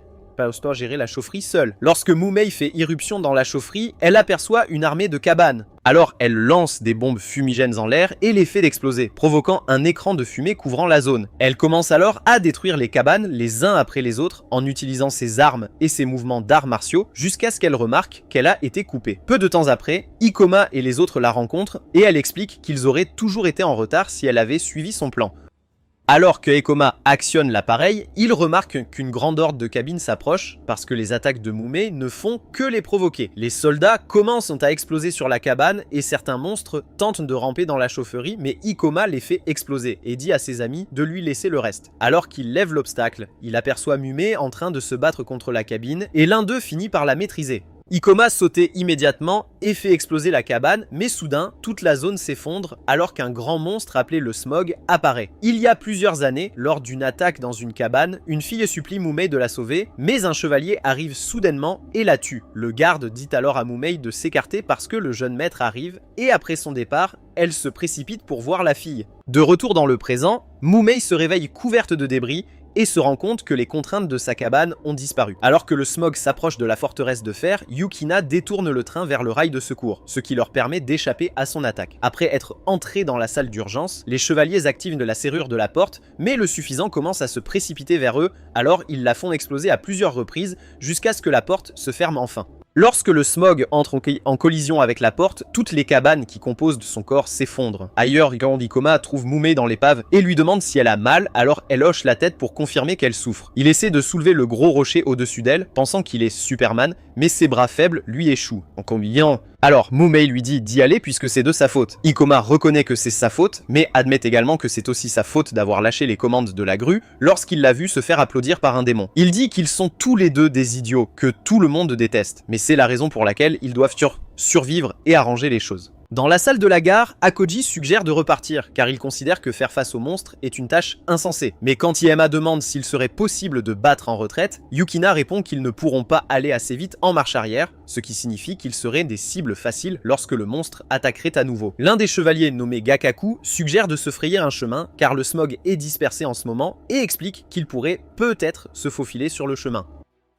gérer la chaufferie seule. Lorsque Mumei fait irruption dans la chaufferie, elle aperçoit une armée de Kabanes. Alors elle lance des bombes fumigènes en l'air et les fait exploser, provoquant un écran de fumée couvrant la zone. Elle commence alors à détruire les Kabanes les uns après les autres en utilisant ses armes et ses mouvements d'arts martiaux jusqu'à ce qu'elle remarque qu'elle a été coupée. Peu de temps après, Ikoma et les autres la rencontrent et elle explique qu'ils auraient toujours été en retard si elle avait suivi son plan. Alors que Ikoma actionne l'appareil, il remarque qu'une grande horde de cabines s'approche parce que les attaques de Mumei ne font que les provoquer. Les soldats commencent à exploser sur la cabane et certains monstres tentent de ramper dans la chaufferie, mais Ikoma les fait exploser et dit à ses amis de lui laisser le reste. Alors qu'il lève l'obstacle, il aperçoit Mumei en train de se battre contre la cabine et l'un d'eux finit par la maîtriser. Ikoma sautait immédiatement et fait exploser la cabane, mais soudain, toute la zone s'effondre alors qu'un grand monstre appelé le Smog apparaît. Il y a plusieurs années, lors d'une attaque dans une cabane, une fille supplie Mumei de la sauver, mais un chevalier arrive soudainement et la tue. Le garde dit alors à Mumei de s'écarter parce que le jeune maître arrive, et après son départ, elle se précipite pour voir la fille. De retour dans le présent, Mumei se réveille couverte de débris, et se rend compte que les contraintes de sa cabane ont disparu. Alors que le Smog s'approche de la forteresse de fer, Yukina détourne le train vers le rail de secours, ce qui leur permet d'échapper à son attaque. Après être entrés dans la salle d'urgence, les chevaliers activent la serrure de la porte, mais le suffisant commence à se précipiter vers eux, alors ils la font exploser à plusieurs reprises, jusqu'à ce que la porte se ferme enfin. Lorsque le Smog entre en collision avec la porte, toutes les cabanes qui composent son corps s'effondrent. Ailleurs, Ikoma trouve Mumei dans l'épave et lui demande si elle a mal, alors elle hoche la tête pour confirmer qu'elle souffre. Il essaie de soulever le gros rocher au-dessus d'elle, pensant qu'il est Superman, mais ses bras faibles lui échouent. En combinant Alors, Mumei lui dit d'y aller puisque c'est de sa faute. Ikoma reconnaît que c'est sa faute, mais admet également que c'est aussi sa faute d'avoir lâché les commandes de la grue lorsqu'il l'a vu se faire applaudir par un démon. Il dit qu'ils sont tous les deux des idiots, que tout le monde déteste, mais c'est la raison pour laquelle ils doivent survivre et arranger les choses. Dans la salle de la gare, Akoji suggère de repartir, car il considère que faire face au monstre est une tâche insensée. Mais quand Iema demande s'il serait possible de battre en retraite, Yukina répond qu'ils ne pourront pas aller assez vite en marche arrière, ce qui signifie qu'ils seraient des cibles faciles lorsque le monstre attaquerait à nouveau. L'un des chevaliers nommé Gakaku suggère de se frayer un chemin, car le smog est dispersé en ce moment, et explique qu'il pourrait peut-être se faufiler sur le chemin.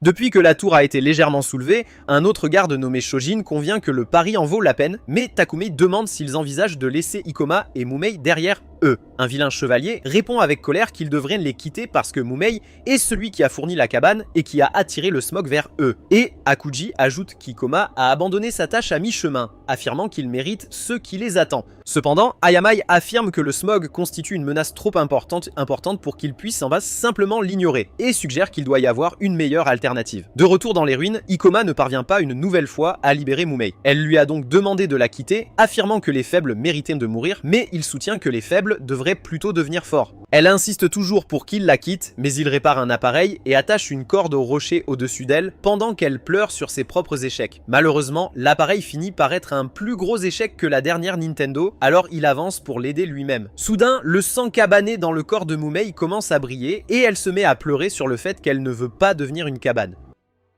Depuis que la tour a été légèrement soulevée, un autre garde nommé Shojin convient que le pari en vaut la peine, mais Takumi demande s'ils envisagent de laisser Ikoma et Mumei derrière eux. Un vilain chevalier répond avec colère qu'ils devraient les quitter parce que Mumei est celui qui a fourni la cabane et qui a attiré le smog vers eux. Et Akuji ajoute qu'Ikoma a abandonné sa tâche à mi-chemin, affirmant qu'il mérite ce qui les attend. Cependant, Ayamai affirme que le smog constitue une menace trop importante pour qu'il puisse en bas simplement l'ignorer, et suggère qu'il doit y avoir une meilleure alternative. De retour dans les ruines, Ikoma ne parvient pas une nouvelle fois à libérer Mumei. Elle lui a donc demandé de la quitter, affirmant que les faibles méritaient de mourir, mais il soutient que les faibles devraient plutôt devenir forts. Elle insiste toujours pour qu'il la quitte, mais il répare un appareil et attache une corde au rocher au-dessus d'elle pendant qu'elle pleure sur ses propres échecs. Malheureusement, l'appareil finit par être un plus gros échec que la dernière Nintendo, alors il avance pour l'aider lui-même. Soudain, le sang cabané dans le corps de Mumei commence à briller et elle se met à pleurer sur le fait qu'elle ne veut pas devenir une cabane.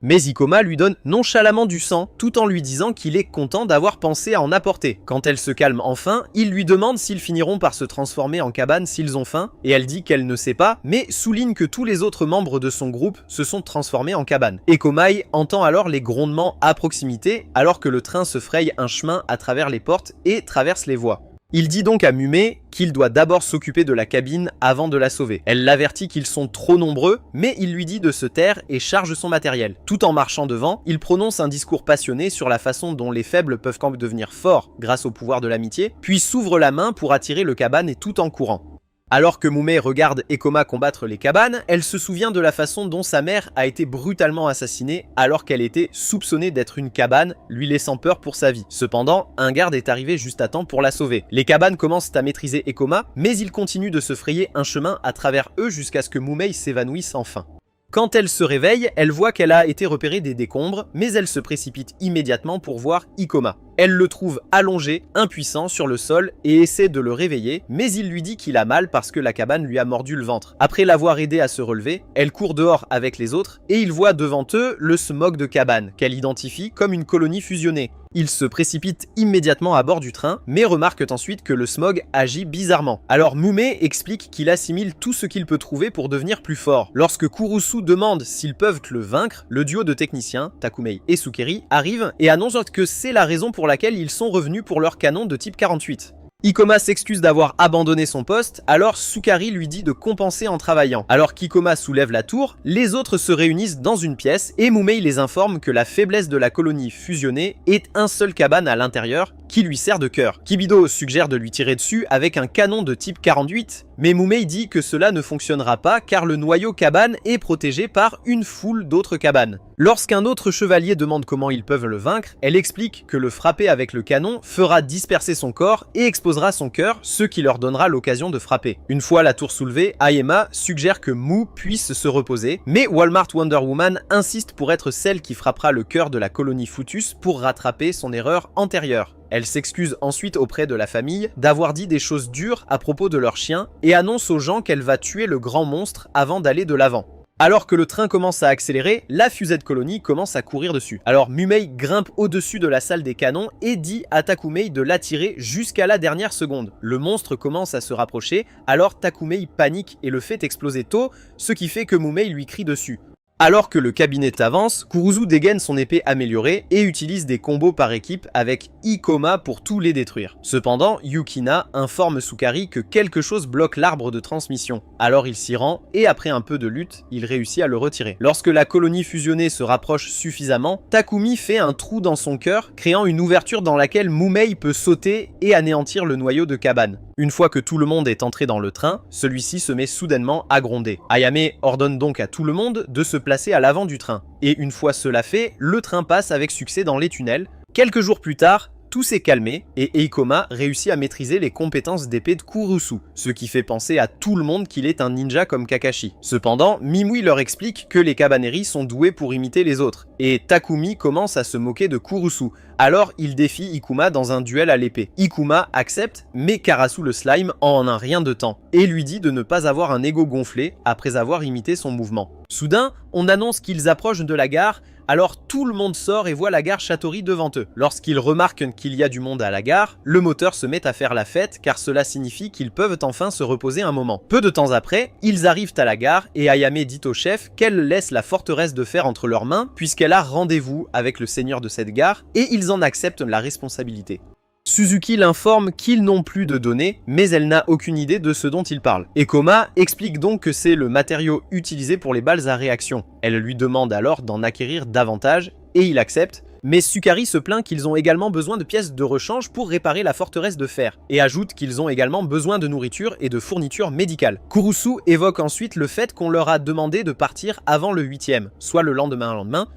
Mais Ikoma lui donne nonchalamment du sang, tout en lui disant qu'il est content d'avoir pensé à en apporter. Quand elle se calme enfin, il lui demande s'ils finiront par se transformer en cabane s'ils ont faim, et elle dit qu'elle ne sait pas, mais souligne que tous les autres membres de son groupe se sont transformés en cabane. Ekomai entend alors les grondements à proximité, alors que le train se fraye un chemin à travers les portes et traverse les voies. Il dit donc à Mumei qu'il doit d'abord s'occuper de la cabine avant de la sauver. Elle l'avertit qu'ils sont trop nombreux, mais il lui dit de se taire et charge son matériel. Tout en marchant devant, il prononce un discours passionné sur la façon dont les faibles peuvent devenir forts grâce au pouvoir de l'amitié, puis s'ouvre la main pour attirer le cabane et tout en courant. Alors que Mumei regarde Ekoma combattre les cabanes, elle se souvient de la façon dont sa mère a été brutalement assassinée alors qu'elle était soupçonnée d'être une cabane, lui laissant peur pour sa vie. Cependant, un garde est arrivé juste à temps pour la sauver. Les cabanes commencent à maîtriser Ekoma, mais ils continuent de se frayer un chemin à travers eux jusqu'à ce que Mumei s'évanouisse enfin. Quand elle se réveille, elle voit qu'elle a été repérée des décombres, mais elle se précipite immédiatement pour voir Ikoma. Elle le trouve allongé, impuissant sur le sol et essaie de le réveiller, mais il lui dit qu'il a mal parce que la cabane lui a mordu le ventre. Après l'avoir aidé à se relever, elle court dehors avec les autres et il voit devant eux le smog de cabane, qu'elle identifie comme une colonie fusionnée. Ils se précipitent immédiatement à bord du train, mais remarquent ensuite que le smog agit bizarrement. Alors Mumei explique qu'il assimile tout ce qu'il peut trouver pour devenir plus fort. Lorsque Kurusu demande s'ils peuvent le vaincre, le duo de techniciens, Takumei et Sukeri, arrive et annonce que c'est la raison pour laquelle ils sont revenus pour leur canon de type 48. Ikoma s'excuse d'avoir abandonné son poste, alors Sukari lui dit de compenser en travaillant. Alors qu'Ikoma soulève la tour, les autres se réunissent dans une pièce et Mumei les informe que la faiblesse de la colonie fusionnée est un seul cabane à l'intérieur qui lui sert de cœur. Kibido suggère de lui tirer dessus avec un canon de type 48, mais Mumei dit que cela ne fonctionnera pas car le noyau cabane est protégé par une foule d'autres cabanes. Lorsqu'un autre chevalier demande comment ils peuvent le vaincre, elle explique que le frapper avec le canon fera disperser son corps et exposera son cœur, ce qui leur donnera l'occasion de frapper. Une fois la tour soulevée, Ayema suggère que Mu puisse se reposer, mais Walmart Wonder Woman insiste pour être celle qui frappera le cœur de la colonie Futus pour rattraper son erreur antérieure. Elle s'excuse ensuite auprès de la famille d'avoir dit des choses dures à propos de leur chien et annonce aux gens qu'elle va tuer le grand monstre avant d'aller de l'avant. Alors que le train commence à accélérer, la fusée de colonie commence à courir dessus. Alors Mumei grimpe au-dessus de la salle des canons et dit à Takumei de l'attirer jusqu'à la dernière seconde. Le monstre commence à se rapprocher, alors Takumei panique et le fait exploser tôt, ce qui fait que Mumei lui crie dessus. Alors que le cabinet avance, Kurusu dégaine son épée améliorée et utilise des combos par équipe avec Ikoma pour tous les détruire. Cependant, Yukina informe Sukari que quelque chose bloque l'arbre de transmission. Alors il s'y rend et après un peu de lutte, il réussit à le retirer. Lorsque la colonie fusionnée se rapproche suffisamment, Takumi fait un trou dans son cœur, créant une ouverture dans laquelle Mumei peut sauter et anéantir le noyau de cabane. Une fois que tout le monde est entré dans le train, celui-ci se met soudainement à gronder. Ayame ordonne donc à tout le monde de se placer à l'avant du train. Et une fois cela fait, le train passe avec succès dans les tunnels, Quelques jours plus tard, tout s'est calmé et Eikoma réussit à maîtriser les compétences d'épée de Kurusu, ce qui fait penser à tout le monde qu'il est un ninja comme Kakashi. Cependant, Mimui leur explique que les Cabaneri sont doués pour imiter les autres, et Takumi commence à se moquer de Kurusu, alors il défie Ikuma dans un duel à l'épée. Ikuma accepte, mais Karasu le slime en un rien de temps, et lui dit de ne pas avoir un ego gonflé après avoir imité son mouvement. Soudain, on annonce qu'ils approchent de la gare, alors tout le monde sort et voit la gare Shatori devant eux. Lorsqu'ils remarquent qu'il y a du monde à la gare, le moteur se met à faire la fête car cela signifie qu'ils peuvent enfin se reposer un moment. Peu de temps après, ils arrivent à la gare et Ayame dit au chef qu'elle laisse la forteresse de fer entre leurs mains puisqu'elle a rendez-vous avec le seigneur de cette gare et ils en acceptent la responsabilité. Suzuki l'informe qu'ils n'ont plus de données, mais elle n'a aucune idée de ce dont il parle. Eikoma explique donc que c'est le matériau utilisé pour les balles à réaction. Elle lui demande alors d'en acquérir davantage, et il accepte, mais Sukari se plaint qu'ils ont également besoin de pièces de rechange pour réparer la forteresse de fer, et ajoute qu'ils ont également besoin de nourriture et de fournitures médicales. Kurusu évoque ensuite le fait qu'on leur a demandé de partir avant le 8e, soit le lendemain,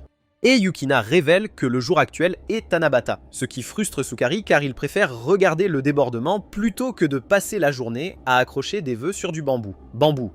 et Yukina révèle que le jour actuel est Tanabata, ce qui frustre Sukari car il préfère regarder le débordement plutôt que de passer la journée à accrocher des vœux sur du bambou.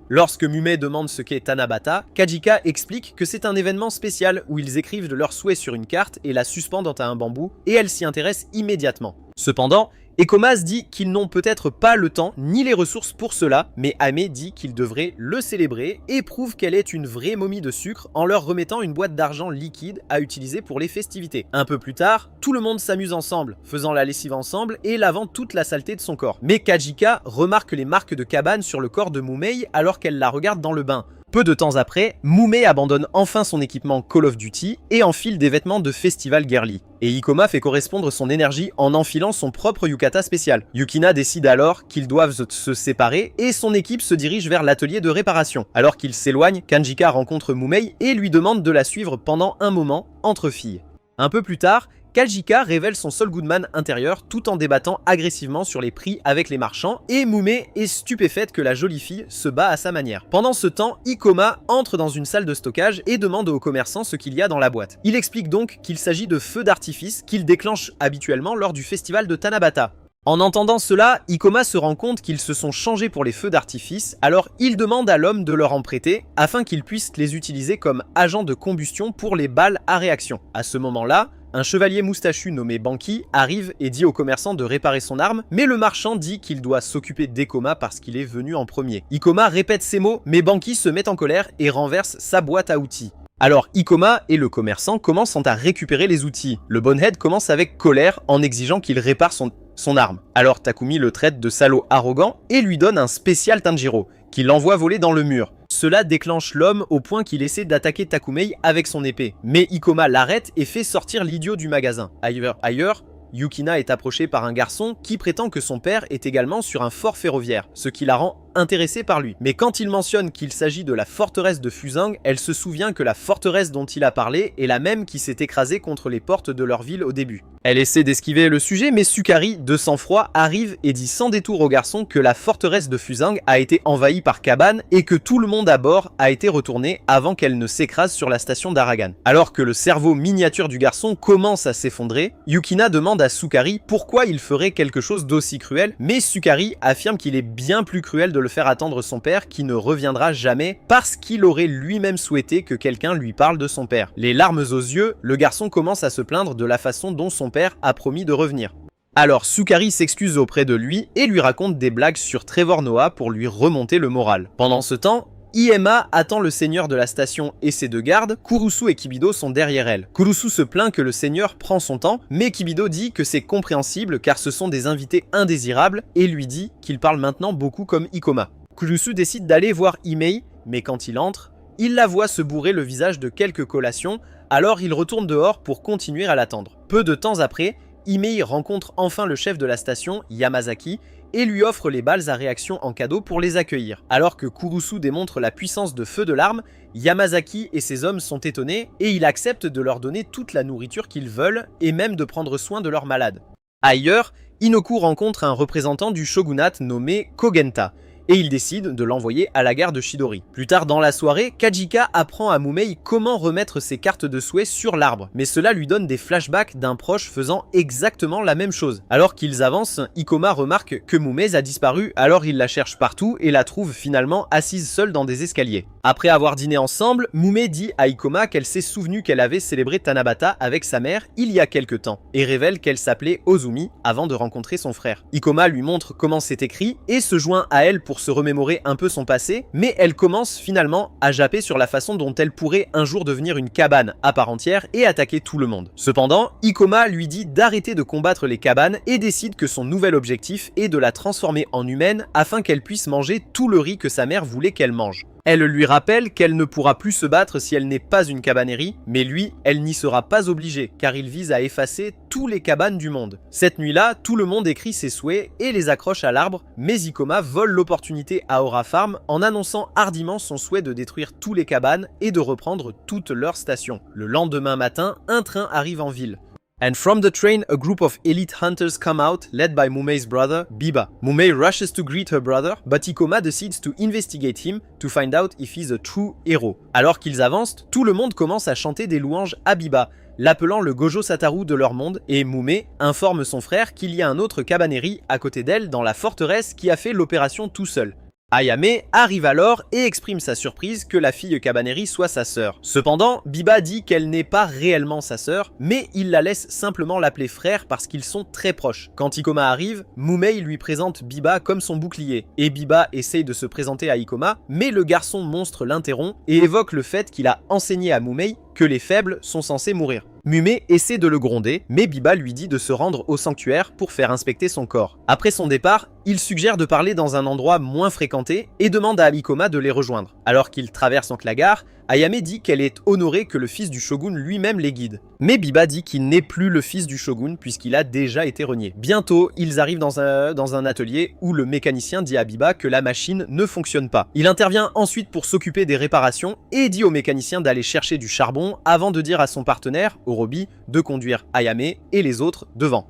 Lorsque Mumei demande ce qu'est Tanabata, Kajika explique que c'est un événement spécial où ils écrivent leurs souhaits sur une carte et la suspendent à un bambou, et elle s'y intéresse immédiatement. Cependant, Eikoma dit qu'ils n'ont peut-être pas le temps ni les ressources pour cela, mais Ame dit qu'ils devraient le célébrer et prouve qu'elle est une vraie momie de sucre en leur remettant une boîte d'argent liquide à utiliser pour les festivités. Un peu plus tard, tout le monde s'amuse ensemble, faisant la lessive ensemble et lavant toute la saleté de son corps. Mais Kajika remarque les marques de cabane sur le corps de Mumei alors qu'elle la regarde dans le bain. Peu de temps après, Mumei abandonne enfin son équipement Call of Duty et enfile des vêtements de festival girly. Et Ikoma fait correspondre son énergie en enfilant son propre yukata spécial. Yukina décide alors qu'ils doivent se séparer et son équipe se dirige vers l'atelier de réparation. Alors qu'ils s'éloignent, Kanjika rencontre Mumei et lui demande de la suivre pendant un moment entre filles. Un peu plus tard, Kajika révèle son Saul Goodman intérieur tout en débattant agressivement sur les prix avec les marchands et Mumei est stupéfaite que la jolie fille se bat à sa manière. Pendant ce temps, Ikoma entre dans une salle de stockage et demande aux commerçants ce qu'il y a dans la boîte. Il explique donc qu'il s'agit de feux d'artifice qu'il déclenche habituellement lors du festival de Tanabata. En entendant cela, Ikoma se rend compte qu'ils se sont changés pour les feux d'artifice, alors il demande à l'homme de leur en prêter afin qu'il puisse les utiliser comme agent de combustion pour les balles à réaction. À ce moment-là, un chevalier moustachu nommé Banki arrive et dit au commerçant de réparer son arme, mais le marchand dit qu'il doit s'occuper d'Ikoma parce qu'il est venu en premier. Ikoma répète ces mots, mais Banki se met en colère et renverse sa boîte à outils. Alors Ikoma et le commerçant commencent à récupérer les outils. Le Bonehead commence avec colère en exigeant qu'il répare son arme. Alors Takumi le traite de salaud arrogant et lui donne un spécial Tanjiro, qui l'envoie voler dans le mur. Cela déclenche l'homme au point qu'il essaie d'attaquer Takumei avec son épée. Mais Ikoma l'arrête et fait sortir l'idiot du magasin. Ailleurs, Yukina est approchée par un garçon qui prétend que son père est également sur un fort ferroviaire, ce qui la rend intéressée par lui. Mais quand il mentionne qu'il s'agit de la forteresse de Fusang, elle se souvient que la forteresse dont il a parlé est la même qui s'est écrasée contre les portes de leur ville au début. Elle essaie d'esquiver le sujet, mais Sukari, de sang-froid, arrive et dit sans détour au garçon que la forteresse de Fusang a été envahie par Kaban et que tout le monde à bord a été retourné avant qu'elle ne s'écrase sur la station d'Aragan. Alors que le cerveau miniature du garçon commence à s'effondrer, Yukina demande à Sukari pourquoi il ferait quelque chose d'aussi cruel, mais Sukari affirme qu'il est bien plus cruel de le faire attendre son père qui ne reviendra jamais parce qu'il aurait lui-même souhaité que quelqu'un lui parle de son père. Les larmes aux yeux, le garçon commence à se plaindre de la façon dont son père a promis de revenir. Alors Sukari s'excuse auprès de lui et lui raconte des blagues sur Trevor Noah pour lui remonter le moral. Pendant ce temps, Iema attend le seigneur de la station et ses deux gardes, Kurusu et Kibido sont derrière elle. Kurusu se plaint que le seigneur prend son temps, mais Kibido dit que c'est compréhensible car ce sont des invités indésirables et lui dit qu'il parle maintenant beaucoup comme Ikoma. Kurusu décide d'aller voir Imei, mais quand il entre, il la voit se bourrer le visage de quelques collations, alors il retourne dehors pour continuer à l'attendre. Peu de temps après, Imei rencontre enfin le chef de la station, Yamazaki, et lui offre les balles à réaction en cadeau pour les accueillir. Alors que Kurusu démontre la puissance de feu de l'arme, Yamazaki et ses hommes sont étonnés et il accepte de leur donner toute la nourriture qu'ils veulent et même de prendre soin de leurs malades. Ailleurs, Inoku rencontre un représentant du shogunat nommé Kogenta et il décide de l'envoyer à la gare de Chidori. Plus tard dans la soirée, Kajika apprend à Mumei comment remettre ses cartes de souhait sur l'arbre, mais cela lui donne des flashbacks d'un proche faisant exactement la même chose. Alors qu'ils avancent, Ikoma remarque que Mumei a disparu, alors il la cherche partout et la trouve finalement assise seule dans des escaliers. Après avoir dîné ensemble, Mumei dit à Ikoma qu'elle s'est souvenue qu'elle avait célébré Tanabata avec sa mère il y a quelque temps, et révèle qu'elle s'appelait Ozumi avant de rencontrer son frère. Ikoma lui montre comment c'est écrit et se joint à elle pour se remémorer un peu son passé, mais elle commence finalement à japper sur la façon dont elle pourrait un jour devenir une cabane à part entière et attaquer tout le monde. Cependant, Ikoma lui dit d'arrêter de combattre les cabanes et décide que son nouvel objectif est de la transformer en humaine afin qu'elle puisse manger tout le riz que sa mère voulait qu'elle mange. Elle lui rappelle qu'elle ne pourra plus se battre si elle n'est pas une cabanerie, mais lui, elle n'y sera pas obligée, car il vise à effacer tous les cabanes du monde. Cette nuit-là, tout le monde écrit ses souhaits et les accroche à l'arbre, mais Ikoma vole l'opportunité à Aura Farm en annonçant hardiment son souhait de détruire tous les cabanes et de reprendre toutes leurs stations. Le lendemain matin, un train arrive en ville. And from the train, a group of elite hunters come out, led by Mumei's brother, Biba. Mumei rushes to greet her brother, but Ikoma decides to investigate him to find out if he's a true hero. Alors qu'ils avancent, tout le monde commence à chanter des louanges à Biba, l'appelant le Gojo Sataru de leur monde, et Mumei informe son frère qu'il y a un autre cabanerie à côté d'elle dans la forteresse qui a fait l'opération tout seul. Ayame arrive alors et exprime sa surprise que la fille cabanerie soit sa sœur. Cependant, Biba dit qu'elle n'est pas réellement sa sœur, mais il la laisse simplement l'appeler frère parce qu'ils sont très proches. Quand Ikoma arrive, Mumei lui présente Biba comme son bouclier, et Biba essaye de se présenter à Ikoma, mais le garçon monstre l'interrompt et évoque le fait qu'il a enseigné à Mumei que les faibles sont censés mourir. Mumei essaie de le gronder, mais Biba lui dit de se rendre au sanctuaire pour faire inspecter son corps. Après son départ, il suggère de parler dans un endroit moins fréquenté et demande à Ikoma de les rejoindre. Alors qu'ils traversent la gare, Ayame dit qu'elle est honorée que le fils du shogun lui-même les guide. Mais Biba dit qu'il n'est plus le fils du shogun puisqu'il a déjà été renié. Bientôt, ils arrivent dans un atelier où le mécanicien dit à Biba que la machine ne fonctionne pas. Il intervient ensuite pour s'occuper des réparations et dit au mécanicien d'aller chercher du charbon avant de dire à son partenaire, Orobi, de conduire Ayame et les autres devant.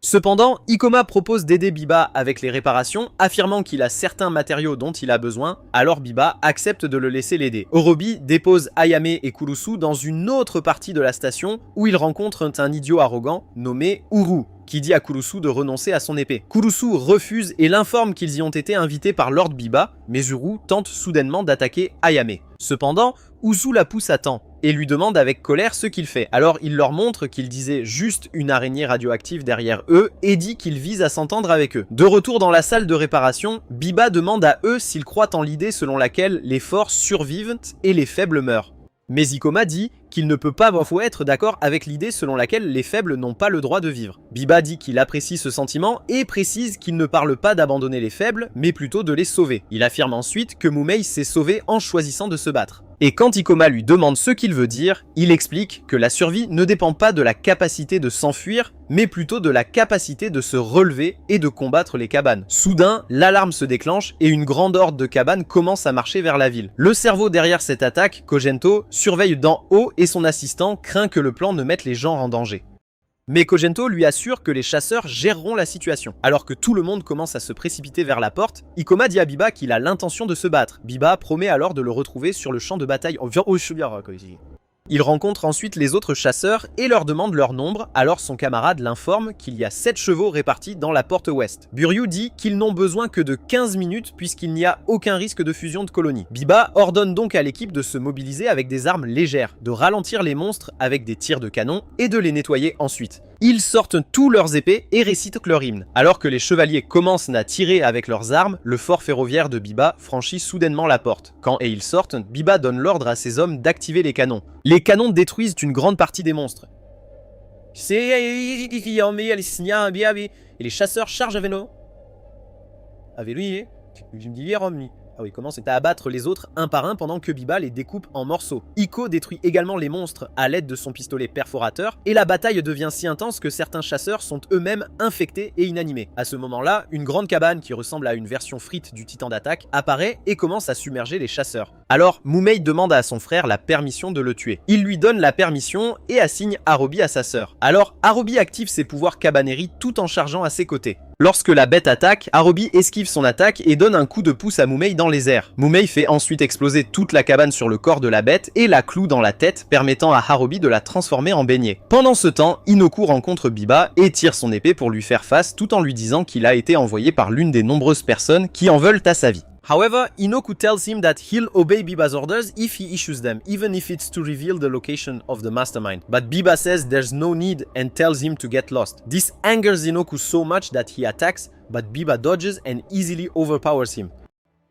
Cependant, Ikoma propose d'aider Biba avec les réparations, affirmant qu'il a certains matériaux dont il a besoin, alors Biba accepte de le laisser l'aider. Orobi dépose Ayame et Kurusu dans une autre partie de la station où ils rencontrent un idiot arrogant nommé Uru, qui dit à Kurusu de renoncer à son épée. Kurusu refuse et l'informe qu'ils y ont été invités par Lord Biba, mais Uru tente soudainement d'attaquer Ayame. Cependant, Usu la pousse à temps et lui demande avec colère ce qu'il fait. Alors il leur montre qu'il disait juste une araignée radioactive derrière eux et dit qu'il vise à s'entendre avec eux. De retour dans la salle de réparation, Biba demande à eux s'ils croient en l'idée selon laquelle les forts survivent et les faibles meurent. Mais Ikoma dit qu'il ne peut pas être d'accord avec l'idée selon laquelle les faibles n'ont pas le droit de vivre. Biba dit qu'il apprécie ce sentiment et précise qu'il ne parle pas d'abandonner les faibles, mais plutôt de les sauver. Il affirme ensuite que Mumei s'est sauvé en choisissant de se battre. Et quand Ikoma lui demande ce qu'il veut dire, il explique que la survie ne dépend pas de la capacité de s'enfuir, mais plutôt de la capacité de se relever et de combattre les cabanes. Soudain, l'alarme se déclenche et une grande horde de cabanes commence à marcher vers la ville. Le cerveau derrière cette attaque, Kojento, surveille d'en haut et son assistant craint que le plan ne mette les gens en danger. Mais Kojento lui assure que les chasseurs géreront la situation. Alors que tout le monde commence à se précipiter vers la porte, Ikoma dit à Biba qu'il a l'intention de se battre. Biba promet alors de le retrouver sur le champ de bataille. Il rencontre ensuite les autres chasseurs et leur demande leur nombre, alors son camarade l'informe qu'il y a 7 chevaux répartis dans la porte ouest. Buryu dit qu'ils n'ont besoin que de 15 minutes puisqu'il n'y a aucun risque de fusion de colonies. Biba ordonne donc à l'équipe de se mobiliser avec des armes légères, de ralentir les monstres avec des tirs de canon et de les nettoyer ensuite. Ils sortent tous leurs épées et récitent leur hymne. Alors que les chevaliers commencent à tirer avec leurs armes, le fort ferroviaire de Biba franchit soudainement la porte. Quand ils sortent, Biba donne l'ordre à ses hommes d'activer les canons. Les canons détruisent une grande partie des monstres. Et les chasseurs chargent avec nous. Ah oui, commence à abattre les autres un par un pendant que Biba les découpe en morceaux. Iko détruit également les monstres à l'aide de son pistolet perforateur et la bataille devient si intense que certains chasseurs sont eux-mêmes infectés et inanimés. À ce moment-là, une grande cabane qui ressemble à une version frite du titan d'attaque apparaît et commence à submerger les chasseurs. Alors Mumei demande à son frère la permission de le tuer. Il lui donne la permission et assigne Harubi à sa sœur. Alors Harubi active ses pouvoirs Cabaneri tout en chargeant à ses côtés. Lorsque la bête attaque, Harubi esquive son attaque et donne un coup de pouce à Mumei dans les airs. Mumei fait ensuite exploser toute la cabane sur le corps de la bête et la cloue dans la tête, permettant à Harubi de la transformer en beignet. Pendant ce temps, Inoku rencontre Biba et tire son épée pour lui faire face tout en lui disant qu'il a été envoyé par l'une des nombreuses personnes qui en veulent à sa vie. However, Inoku tells him that he'll obey Biba's orders if he issues them, even if it's to reveal the location of the mastermind. But Biba says there's no need and tells him to get lost. This angers Inoku so much that he attacks, but Biba dodges and easily overpowers him.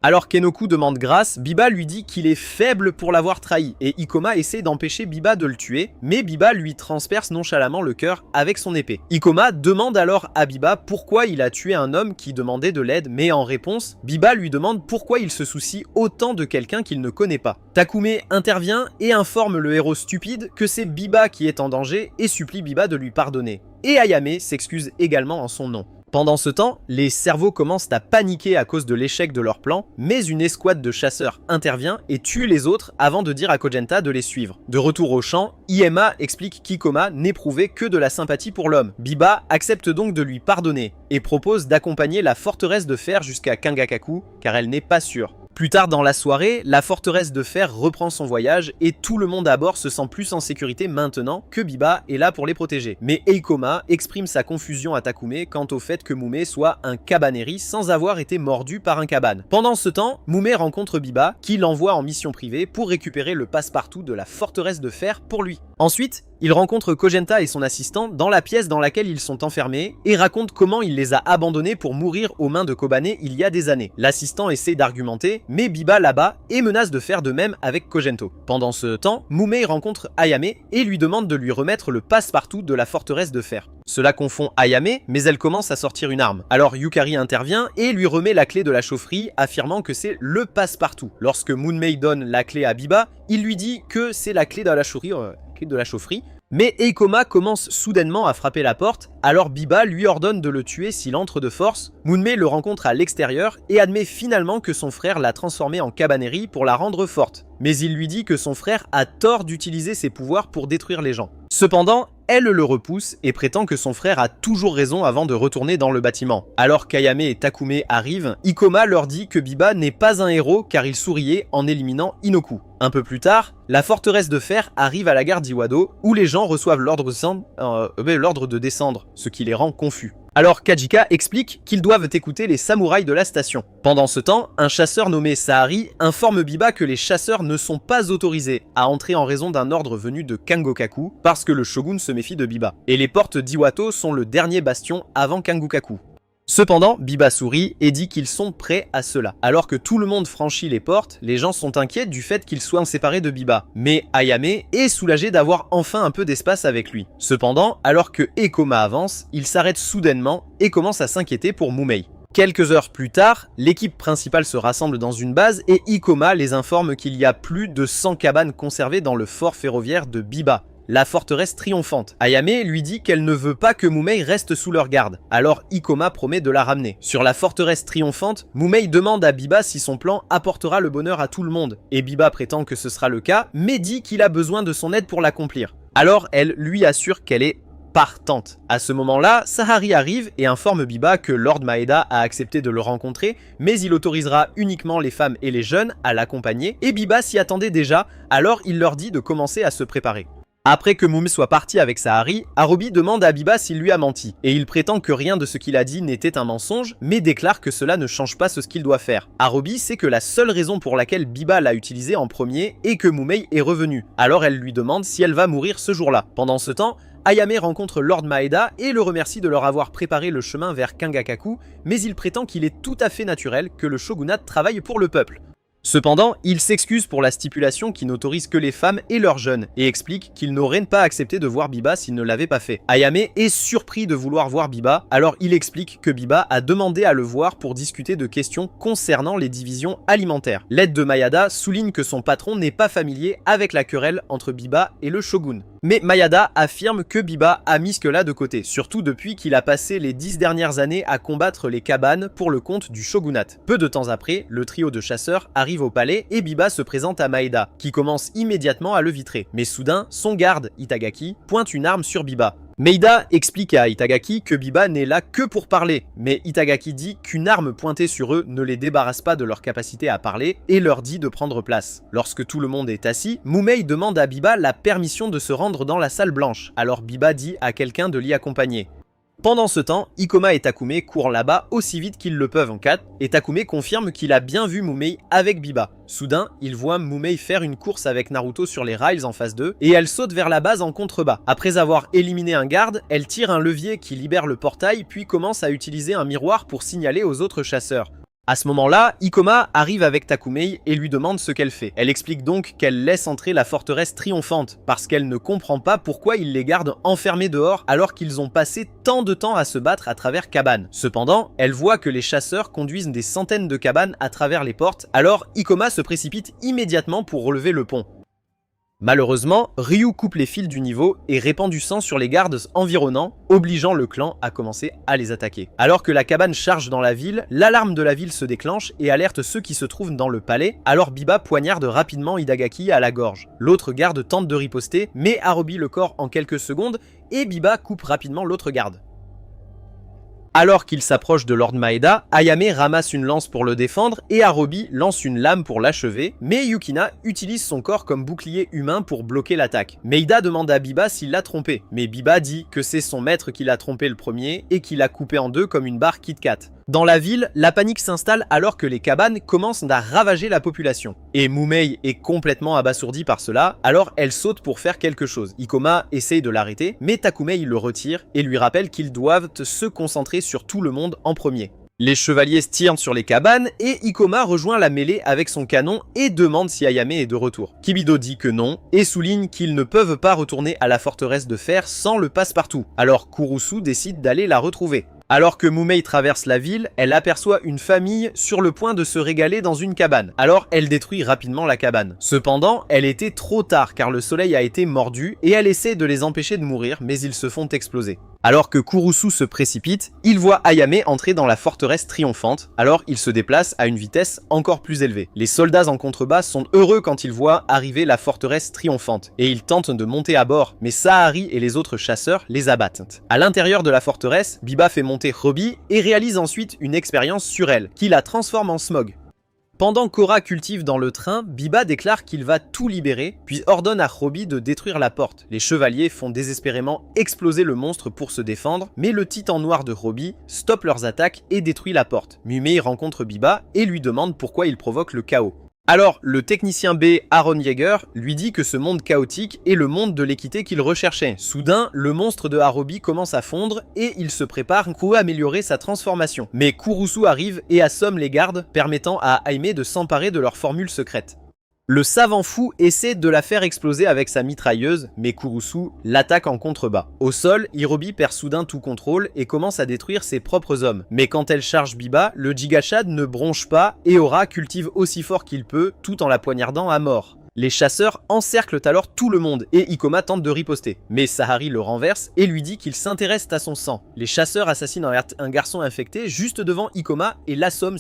Alors qu'Enoku demande grâce, Biba lui dit qu'il est faible pour l'avoir trahi et Ikoma essaie d'empêcher Biba de le tuer, mais Biba lui transperce nonchalamment le cœur avec son épée. Ikoma demande alors à Biba pourquoi il a tué un homme qui demandait de l'aide, mais en réponse, Biba lui demande pourquoi il se soucie autant de quelqu'un qu'il ne connaît pas. Takume intervient et informe le héros stupide que c'est Biba qui est en danger et supplie Biba de lui pardonner. Et Ayame s'excuse également en son nom. Pendant ce temps, les cerveaux commencent à paniquer à cause de l'échec de leur plan, mais une escouade de chasseurs intervient et tue les autres avant de dire à Kojenta de les suivre. De retour au champ, Iema explique qu'Ikoma n'éprouvait que de la sympathie pour l'homme. Biba accepte donc de lui pardonner et propose d'accompagner la forteresse de fer jusqu'à Kangakaku, car elle n'est pas sûre. Plus tard dans la soirée, la forteresse de fer reprend son voyage et tout le monde à bord se sent plus en sécurité maintenant que Biba est là pour les protéger. Mais Eikoma exprime sa confusion à Takume quant au fait que Mumei soit un Cabaneri sans avoir été mordu par un cabane. Pendant ce temps, Mumei rencontre Biba qui l'envoie en mission privée pour récupérer le passe-partout de la forteresse de fer pour lui. Ensuite, il rencontre Kojenta et son assistant dans la pièce dans laquelle ils sont enfermés et raconte comment il les a abandonnés pour mourir aux mains de Kobane il y a des années. L'assistant essaie d'argumenter, mais Biba l'abat et menace de faire de même avec Kojento. Pendant ce temps, Mumei rencontre Ayame et lui demande de lui remettre le passe-partout de la forteresse de fer. Cela confond Ayame, mais elle commence à sortir une arme. Alors Yukari intervient et lui remet la clé de la chaufferie, affirmant que c'est le passe-partout. Lorsque Moonmei donne la clé à Biba, il lui dit que c'est la clé de la chaufferie, mais Eikoma commence soudainement à frapper la porte, alors Biba lui ordonne de le tuer s'il entre de force. Moonmei le rencontre à l'extérieur et admet finalement que son frère l'a transformée en Cabaneri pour la rendre forte. Mais il lui dit que son frère a tort d'utiliser ses pouvoirs pour détruire les gens. Cependant, elle le repousse et prétend que son frère a toujours raison avant de retourner dans le bâtiment. Alors qu'Ayame et Takume arrivent, Ikoma leur dit que Biba n'est pas un héros car il souriait en éliminant Inoku. Un peu plus tard, la forteresse de fer arrive à la gare d'Iwado où les gens reçoivent l'ordre de descendre, ce qui les rend confus. Alors Kajika explique qu'ils doivent écouter les samouraïs de la station. Pendant ce temps, un chasseur nommé Sahari informe Biba que les chasseurs ne sont pas autorisés à entrer en raison d'un ordre venu de Kangokaku parce que le shogun se méfie de Biba. Et les portes d'Iwato sont le dernier bastion avant Kangokaku. Cependant, Biba sourit et dit qu'ils sont prêts à cela. Alors que tout le monde franchit les portes, les gens sont inquiets du fait qu'ils soient séparés de Biba. Mais Ayame est soulagé d'avoir enfin un peu d'espace avec lui. Cependant, alors que Eikoma avance, il s'arrête soudainement et commence à s'inquiéter pour Mumei. Quelques heures plus tard, l'équipe principale se rassemble dans une base et Ikoma les informe qu'il y a plus de 100 cabanes conservées dans le fort ferroviaire de Biba, la forteresse triomphante. Ayame lui dit qu'elle ne veut pas que Mumei reste sous leur garde, alors Ikoma promet de la ramener. Sur la forteresse triomphante, Mumei demande à Biba si son plan apportera le bonheur à tout le monde, et Biba prétend que ce sera le cas, mais dit qu'il a besoin de son aide pour l'accomplir. Alors elle lui assure qu'elle est partante. À ce moment-là, Sahari arrive et informe Biba que Lord Maeda a accepté de le rencontrer, mais il autorisera uniquement les femmes et les jeunes à l'accompagner, et Biba s'y attendait déjà, alors il leur dit de commencer à se préparer. Après que Mumei soit parti avec Sahari, Harubi demande à Biba s'il lui a menti, et il prétend que rien de ce qu'il a dit n'était un mensonge, mais déclare que cela ne change pas ce qu'il doit faire. Harubi sait que la seule raison pour laquelle Biba l'a utilisé en premier est que Mumei est revenu, alors elle lui demande si elle va mourir ce jour-là. Pendant ce temps, Ayame rencontre Lord Maeda et le remercie de leur avoir préparé le chemin vers Kangakaku, mais il prétend qu'il est tout à fait naturel que le shogunat travaille pour le peuple. Cependant, il s'excuse pour la stipulation qui n'autorise que les femmes et leurs jeunes, et explique qu'il n'aurait pas accepté de voir Biba s'il ne l'avait pas fait. Ayame est surpris de vouloir voir Biba, alors il explique que Biba a demandé à le voir pour discuter de questions concernant les divisions alimentaires. L'aide de Mayada souligne que son patron n'est pas familier avec la querelle entre Biba et le shogun. Mais Mayada affirme que Biba a mis ce que-là de côté, surtout depuis qu'il a passé les 10 dernières années à combattre les Kaban pour le compte du shogunat. Peu de temps après, le trio de chasseurs arrive au palais et Biba se présente à Maeda, qui commence immédiatement à le vitrer. Mais soudain, son garde, Itagaki, pointe une arme sur Biba. Maeda explique à Itagaki que Biba n'est là que pour parler, mais Itagaki dit qu'une arme pointée sur eux ne les débarrasse pas de leur capacité à parler et leur dit de prendre place. Lorsque tout le monde est assis, Mumei demande à Biba la permission de se rendre dans la salle blanche, alors Biba dit à quelqu'un de l'y accompagner. Pendant ce temps, Ikoma et Takume courent là-bas aussi vite qu'ils le peuvent en 4, et Takume confirme qu'il a bien vu Mumei avec Biba. Soudain, il voit Mumei faire une course avec Naruto sur les rails en phase 2, et elle saute vers la base en contrebas. Après avoir éliminé un garde, elle tire un levier qui libère le portail, puis commence à utiliser un miroir pour signaler aux autres chasseurs. À ce moment-là, Ikoma arrive avec Takumei et lui demande ce qu'elle fait. Elle explique donc qu'elle laisse entrer la forteresse triomphante, parce qu'elle ne comprend pas pourquoi ils les gardent enfermés dehors alors qu'ils ont passé tant de temps à se battre à travers cabanes. Cependant, elle voit que les chasseurs conduisent des centaines de cabanes à travers les portes, alors Ikoma se précipite immédiatement pour relever le pont. Malheureusement, Ryu coupe les fils du niveau et répand du sang sur les gardes environnants, obligeant le clan à commencer à les attaquer. Alors que la cabane charge dans la ville, l'alarme de la ville se déclenche et alerte ceux qui se trouvent dans le palais, alors Biba poignarde rapidement Itagaki à la gorge. L'autre garde tente de riposter, mais Harubi le corps en quelques secondes et Biba coupe rapidement l'autre garde. Alors qu'il s'approche de Lord Maeda, Ayame ramasse une lance pour le défendre et Harubi lance une lame pour l'achever, mais Yukina utilise son corps comme bouclier humain pour bloquer l'attaque. Maeda demande à Biba s'il l'a trompé, mais Biba dit que c'est son maître qui l'a trompé le premier et qui l'a coupé en deux comme une barre Kit Kat. Dans la ville, la panique s'installe alors que les cabanes commencent à ravager la population. Et Mumei est complètement abasourdie par cela, alors elle saute pour faire quelque chose. Ikoma essaye de l'arrêter, mais Takumei le retire et lui rappelle qu'ils doivent se concentrer sur tout le monde en premier. Les chevaliers se tirent sur les cabanes et Ikoma rejoint la mêlée avec son canon et demande si Ayame est de retour. Kibido dit que non et souligne qu'ils ne peuvent pas retourner à la forteresse de fer sans le passe-partout. Alors Kurusu décide d'aller la retrouver. Alors que Mumei traverse la ville, elle aperçoit une famille sur le point de se régaler dans une cabane. Alors elle détruit rapidement la cabane. Cependant, elle était trop tard car le soleil a été mordu et elle essaie de les empêcher de mourir, mais ils se font exploser. Alors que Kurusu se précipite, il voit Ayame entrer dans la forteresse triomphante, alors il se déplace à une vitesse encore plus élevée. Les soldats en contrebas sont heureux quand ils voient arriver la forteresse triomphante, et ils tentent de monter à bord, mais Sahari et les autres chasseurs les abattent. À l'intérieur de la forteresse, Biba fait monter Robi et réalise ensuite une expérience sur elle, qui la transforme en Smog. Pendant qu'Ora cultive dans le train, Biba déclare qu'il va tout libérer, puis ordonne à Robi de détruire la porte. Les chevaliers font désespérément exploser le monstre pour se défendre, mais le titan noir de Robi stoppe leurs attaques et détruit la porte. Mumei rencontre Biba et lui demande pourquoi il provoque le chaos. Alors, le technicien B, Aaron Yeager, lui dit que ce monde chaotique est le monde de l'équité qu'il recherchait. Soudain, le monstre de Harubi commence à fondre et il se prépare pour améliorer sa transformation. Mais Kurusu arrive et assomme les gardes, permettant à Aime de s'emparer de leur formule secrète. Le savant fou essaie de la faire exploser avec sa mitrailleuse, mais Kurusu l'attaque en contrebas. Au sol, Hirobi perd soudain tout contrôle et commence à détruire ses propres hommes. Mais quand elle charge Biba, le Gigashad ne bronche pas et Ora cultive aussi fort qu'il peut, tout en la poignardant à mort. Les chasseurs encerclent alors tout le monde et Ikoma tente de riposter. Mais Sahari le renverse et lui dit qu'il s'intéresse à son sang. Les chasseurs assassinent un garçon infecté juste devant Ikoma et l'assomment.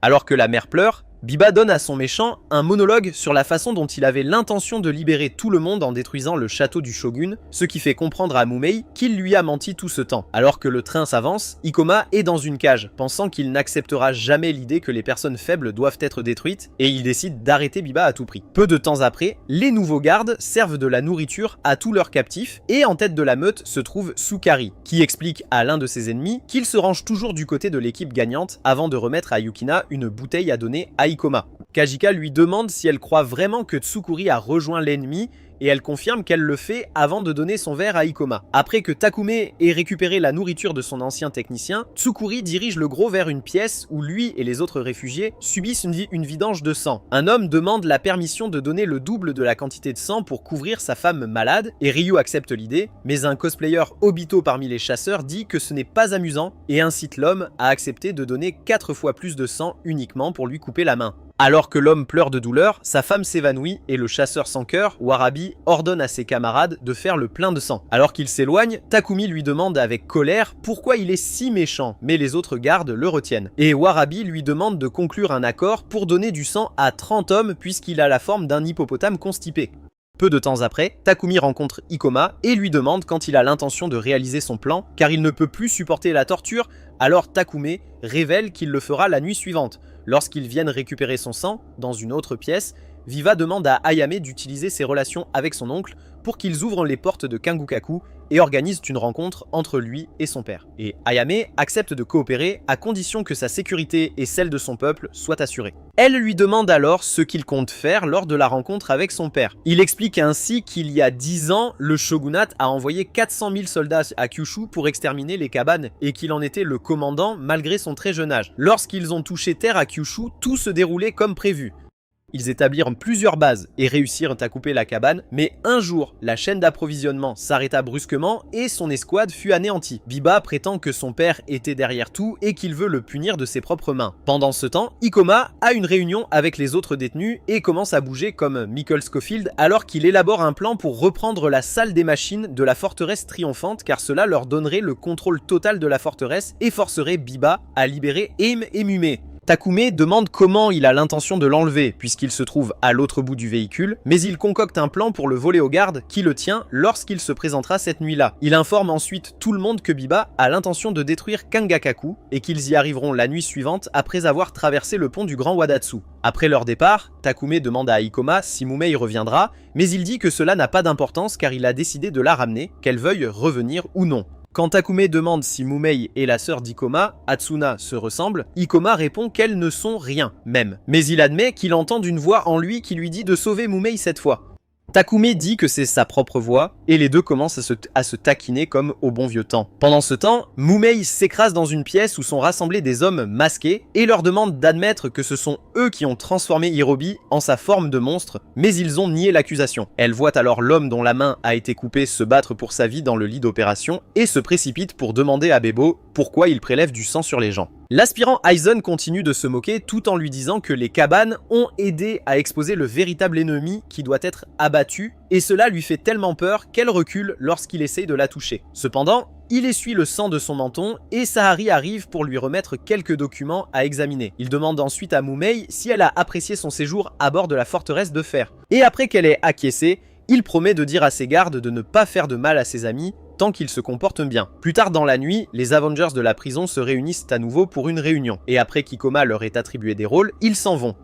Alors que la mère pleure, Biba donne à son méchant un monologue sur la façon dont il avait l'intention de libérer tout le monde en détruisant le château du shogun, ce qui fait comprendre à Mumei qu'il lui a menti tout ce temps. Alors que le train s'avance, Ikoma est dans une cage, pensant qu'il n'acceptera jamais l'idée que les personnes faibles doivent être détruites, et il décide d'arrêter Biba à tout prix. Peu de temps après, les nouveaux gardes servent de la nourriture à tous leurs captifs, et en tête de la meute se trouve Sukari, qui explique à l'un de ses ennemis qu'il se range toujours du côté de l'équipe gagnante avant de remettre à Yukina une bouteille à donner à Ikoma. Kajika lui demande si elle croit vraiment que Tsukuri a rejoint l'ennemi et elle confirme qu'elle le fait avant de donner son verre à Ikoma. Après que Takume ait récupéré la nourriture de son ancien technicien, Tsukuri dirige le gros vers une pièce où lui et les autres réfugiés subissent une vidange de sang. Un homme demande la permission de donner le double de la quantité de sang pour couvrir sa femme malade et Ryu accepte l'idée, mais un cosplayer Obito parmi les chasseurs dit que ce n'est pas amusant et incite l'homme à accepter de donner 4 fois plus de sang uniquement pour lui couper la main. Alors que l'homme pleure de douleur, sa femme s'évanouit et le chasseur sans cœur, Warabi, ordonne à ses camarades de faire le plein de sang. Alors qu'il s'éloigne, Takumi lui demande avec colère pourquoi il est si méchant, mais les autres gardes le retiennent. Et Warabi lui demande de conclure un accord pour donner du sang à 30 hommes puisqu'il a la forme d'un hippopotame constipé. Peu de temps après, Takumi rencontre Ikoma et lui demande quand il a l'intention de réaliser son plan, car il ne peut plus supporter la torture, alors Takumi révèle qu'il le fera la nuit suivante. Lorsqu'ils viennent récupérer son sang, dans une autre pièce, Viva demande à Ayame d'utiliser ses relations avec son oncle pour qu'ils ouvrent les portes de Kangukaku et organisent une rencontre entre lui et son père. Et Ayame accepte de coopérer à condition que sa sécurité et celle de son peuple soient assurées. Elle lui demande alors ce qu'il compte faire lors de la rencontre avec son père. Il explique ainsi qu'il y a 10 ans, le shogunat a envoyé 400 000 soldats à Kyushu pour exterminer les Kaban et qu'il en était le commandant malgré son très jeune âge. Lorsqu'ils ont touché terre à Kyushu, tout se déroulait comme prévu. Ils établirent plusieurs bases et réussirent à couper la cabane, mais un jour, la chaîne d'approvisionnement s'arrêta brusquement et son escouade fut anéantie. Biba prétend que son père était derrière tout et qu'il veut le punir de ses propres mains. Pendant ce temps, Ikoma a une réunion avec les autres détenus et commence à bouger comme Michael Scofield alors qu'il élabore un plan pour reprendre la salle des machines de la forteresse triomphante car cela leur donnerait le contrôle total de la forteresse et forcerait Biba à libérer Aim et Mume. Takumi demande comment il a l'intention de l'enlever puisqu'il se trouve à l'autre bout du véhicule, mais il concocte un plan pour le voler au garde qui le tient lorsqu'il se présentera cette nuit-là. Il informe ensuite tout le monde que Biba a l'intention de détruire Kangakaku et qu'ils y arriveront la nuit suivante après avoir traversé le pont du Grand Wadatsu. Après leur départ, Takumi demande à Ikoma si Mumei reviendra, mais il dit que cela n'a pas d'importance car il a décidé de la ramener, qu'elle veuille revenir ou non. Quand Takumi demande si Mumei et la sœur d'Ikoma, Hatsuna, se ressemblent, Ikoma répond qu'elles ne sont rien, même. Mais il admet qu'il entend une voix en lui qui lui dit de sauver Mumei cette fois. Takumi dit que c'est sa propre voix, et les deux commencent à se taquiner comme au bon vieux temps. Pendant ce temps, Mumei s'écrase dans une pièce où sont rassemblés des hommes masqués, et leur demande d'admettre que ce sont eux qui ont transformé Hirobi en sa forme de monstre, mais ils ont nié l'accusation. Elle voit alors l'homme dont la main a été coupée se battre pour sa vie dans le lit d'opération, et se précipite pour demander à Bebo pourquoi il prélève du sang sur les gens. L'aspirant Aizen continue de se moquer tout en lui disant que les Kaban ont aidé à exposer le véritable ennemi qui doit être abattu, et cela lui fait tellement peur qu'elle recule lorsqu'il essaye de la toucher. Cependant, il essuie le sang de son menton et Sahari arrive pour lui remettre quelques documents à examiner. Il demande ensuite à Mumei si elle a apprécié son séjour à bord de la forteresse de fer. Et après qu'elle ait acquiescé, il promet de dire à ses gardes de ne pas faire de mal à ses amis tant qu'ils se comportent bien. Plus tard dans la nuit, les Avengers de la prison se réunissent à nouveau pour une réunion, et après qu'Ikoma leur ait attribué des rôles, ils s'en vont.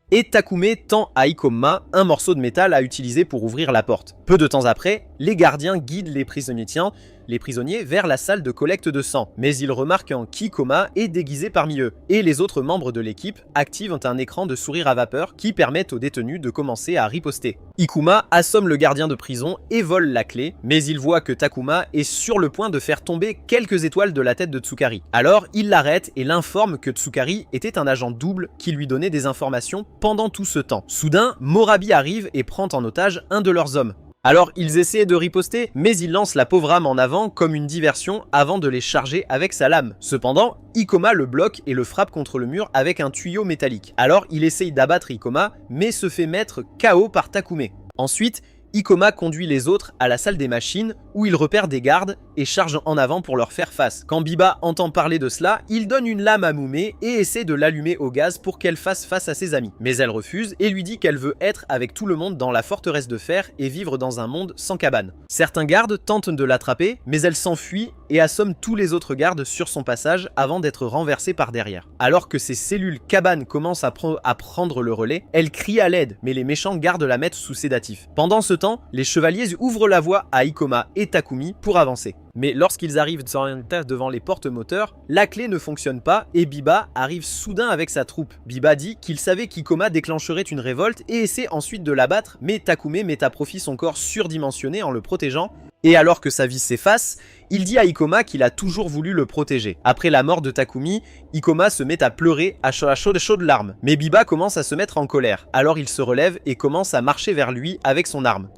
Et Takumi tend à Ikoma un morceau de métal à utiliser pour ouvrir la porte. Peu de temps après, les gardiens guident les prisonniers vers la salle de collecte de sang, mais ils remarquent qu'Ikoma est déguisé parmi eux, et les autres membres de l'équipe activent un écran de sourire à vapeur qui permet aux détenus de commencer à riposter. Ikuma assomme le gardien de prison et vole la clé, mais il voit que Takuma est sur le point de faire tomber quelques étoiles de la tête de Tsukari. Alors il l'arrête et l'informe que Tsukari était un agent double qui lui donnait des informations pendant tout ce temps. Soudain, Morabi arrive et prend en otage un de leurs hommes. Alors ils essaient de riposter, mais il lance la pauvre âme en avant comme une diversion avant de les charger avec sa lame. Cependant, Ikoma le bloque et le frappe contre le mur avec un tuyau métallique. Alors il essaye d'abattre Ikoma, mais se fait mettre KO par Takumi. Ensuite, Ikoma conduit les autres à la salle des machines où il repère des gardes et charge en avant pour leur faire face. Quand Biba entend parler de cela, il donne une lame à Mumei et essaie de l'allumer au gaz pour qu'elle fasse face à ses amis. Mais elle refuse et lui dit qu'elle veut être avec tout le monde dans la forteresse de fer et vivre dans un monde sans cabane. Certains gardes tentent de l'attraper, mais elle s'enfuit et assomme tous les autres gardes sur son passage avant d'être renversée par derrière. Alors que ses cellules cabane commencent à prendre le relais, elle crie à l'aide, mais les méchants gardent la mettre sous sédatif. Pendant ce temps, les chevaliers ouvrent la voie à Ikoma et Takumi pour avancer. Mais lorsqu'ils arrivent devant les portes moteurs, la clé ne fonctionne pas et Biba arrive soudain avec sa troupe. Biba dit qu'il savait qu'Ikoma déclencherait une révolte et essaie ensuite de l'abattre, mais Takumi met à profit son corps surdimensionné en le protégeant. Et alors que sa vie s'efface, il dit à Ikoma qu'il a toujours voulu le protéger. Après la mort de Takumi, Ikoma se met à pleurer à chaudes larmes. Mais Biba commence à se mettre en colère. Alors il se relève et commence à marcher vers lui avec son arme.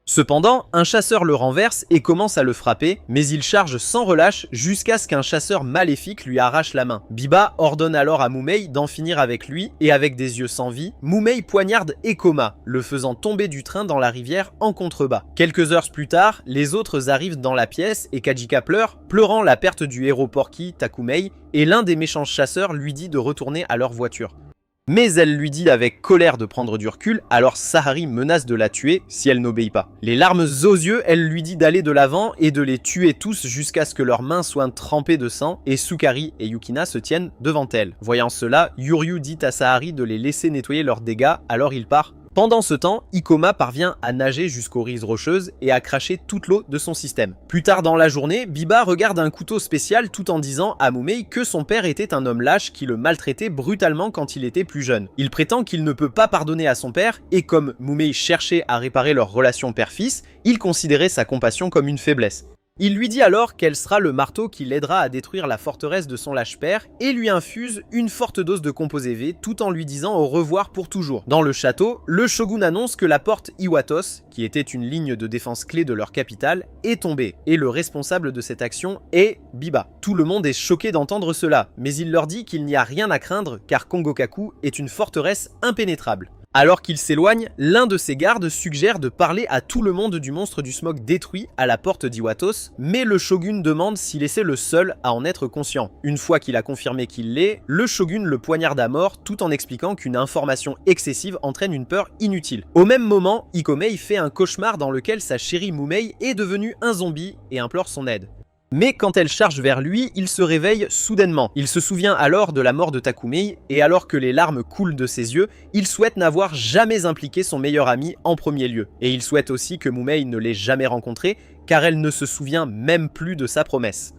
Cependant, un chasseur le renverse et commence à le frapper, mais il charge sans relâche jusqu'à ce qu'un chasseur maléfique lui arrache la main. Biba ordonne alors à Mumei d'en finir avec lui, et avec des yeux sans vie, Mumei poignarde Ekoma, le faisant tomber du train dans la rivière en contrebas. Quelques heures plus tard, les autres arrivent dans la pièce et Kajika pleure, pleurant la perte du héros Porky, Takumei, et l'un des méchants chasseurs lui dit de retourner à leur voiture. Mais elle lui dit avec colère de prendre du recul, alors Sahari menace de la tuer si elle n'obéit pas. Les larmes aux yeux, elle lui dit d'aller de l'avant et de les tuer tous jusqu'à ce que leurs mains soient trempées de sang, et Sukari et Yukina se tiennent devant elle. Voyant cela, Yuryu dit à Sahari de les laisser nettoyer leurs dégâts, alors il part. Pendant ce temps, Ikoma parvient à nager jusqu'aux rises rocheuses et à cracher toute l'eau de son système. Plus tard dans la journée, Biba regarde un couteau spécial tout en disant à Mumei que son père était un homme lâche qui le maltraitait brutalement quand il était plus jeune. Il prétend qu'il ne peut pas pardonner à son père et comme Mumei cherchait à réparer leur relation père-fils, il considérait sa compassion comme une faiblesse. Il lui dit alors qu'elle sera le marteau qui l'aidera à détruire la forteresse de son lâche-père et lui infuse une forte dose de composé V tout en lui disant au revoir pour toujours. Dans le château, le shogun annonce que la porte Iwatos, qui était une ligne de défense clé de leur capitale, est tombée et le responsable de cette action est Biba. Tout le monde est choqué d'entendre cela, mais il leur dit qu'il n'y a rien à craindre car Kongokaku est une forteresse impénétrable. Alors qu'il s'éloigne, l'un de ses gardes suggère de parler à tout le monde du monstre du smog détruit à la porte d'Iwatos, mais le shogun demande s'il est le seul à en être conscient. Une fois qu'il a confirmé qu'il l'est, le shogun le poignarde à mort tout en expliquant qu'une information excessive entraîne une peur inutile. Au même moment, Ikomei fait un cauchemar dans lequel sa chérie Mumei est devenue un zombie et implore son aide. Mais quand elle charge vers lui, il se réveille soudainement. Il se souvient alors de la mort de Takumei, et alors que les larmes coulent de ses yeux, il souhaite n'avoir jamais impliqué son meilleur ami en premier lieu. Et il souhaite aussi que Mumei ne l'ait jamais rencontrée, car elle ne se souvient même plus de sa promesse.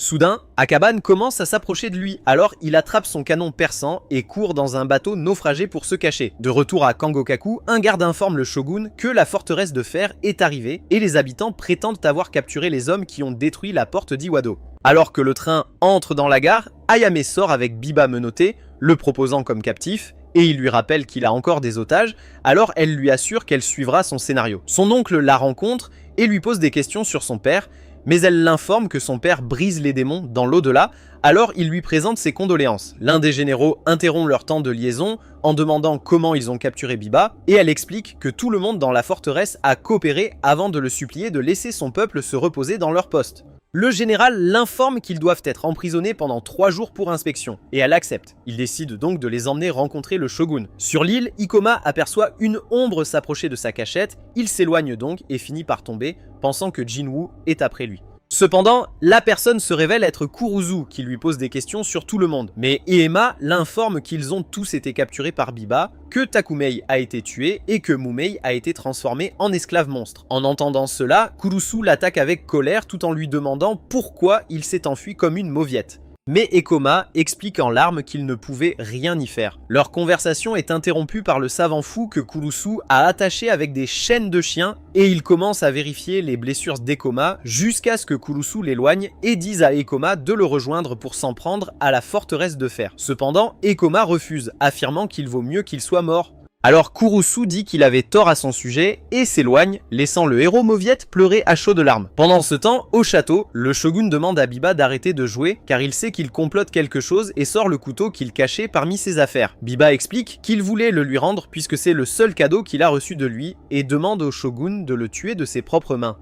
Soudain, Akaban commence à s'approcher de lui, alors il attrape son canon perçant et court dans un bateau naufragé pour se cacher. De retour à Kangokaku, un garde informe le shogun que la forteresse de fer est arrivée et les habitants prétendent avoir capturé les hommes qui ont détruit la porte d'Iwado. Alors que le train entre dans la gare, Ayame sort avec Biba menotté, le proposant comme captif, et il lui rappelle qu'il a encore des otages, alors elle lui assure qu'elle suivra son scénario. Son oncle la rencontre et lui pose des questions sur son père, mais elle l'informe que son père brise les démons dans l'au-delà, alors il lui présente ses condoléances. L'un des généraux interrompt leur temps de liaison en demandant comment ils ont capturé Biba, et elle explique que tout le monde dans la forteresse a coopéré avant de le supplier de laisser son peuple se reposer dans leur poste. Le général l'informe qu'ils doivent être emprisonnés pendant 3 jours pour inspection, et elle accepte. Il décide donc de les emmener rencontrer le shogun. Sur l'île, Ikoma aperçoit une ombre s'approcher de sa cachette, il s'éloigne donc et finit par tomber, pensant que Jinwoo est après lui. Cependant, la personne se révèle être Kuruzu qui lui pose des questions sur tout le monde. Mais Iema l'informe qu'ils ont tous été capturés par Biba, que Takumei a été tué et que Mumei a été transformé en esclave monstre. En entendant cela, Kurusu l'attaque avec colère tout en lui demandant pourquoi il s'est enfui comme une mauviette. Mais Ekoma explique en larmes qu'il ne pouvait rien y faire. Leur conversation est interrompue par le savant fou que Kurusu a attaché avec des chaînes de chien et il commence à vérifier les blessures d'Ekoma jusqu'à ce que Kurusu l'éloigne et dise à Ekoma de le rejoindre pour s'en prendre à la forteresse de fer. Cependant, Ekoma refuse, affirmant qu'il vaut mieux qu'il soit mort. Alors Kurusu dit qu'il avait tort à son sujet et s'éloigne, laissant le héros mauviette pleurer à chaudes larmes. Pendant ce temps, au château, le shogun demande à Biba d'arrêter de jouer car il sait qu'il complote quelque chose et sort le couteau qu'il cachait parmi ses affaires. Biba explique qu'il voulait le lui rendre puisque c'est le seul cadeau qu'il a reçu de lui et demande au shogun de le tuer de ses propres mains.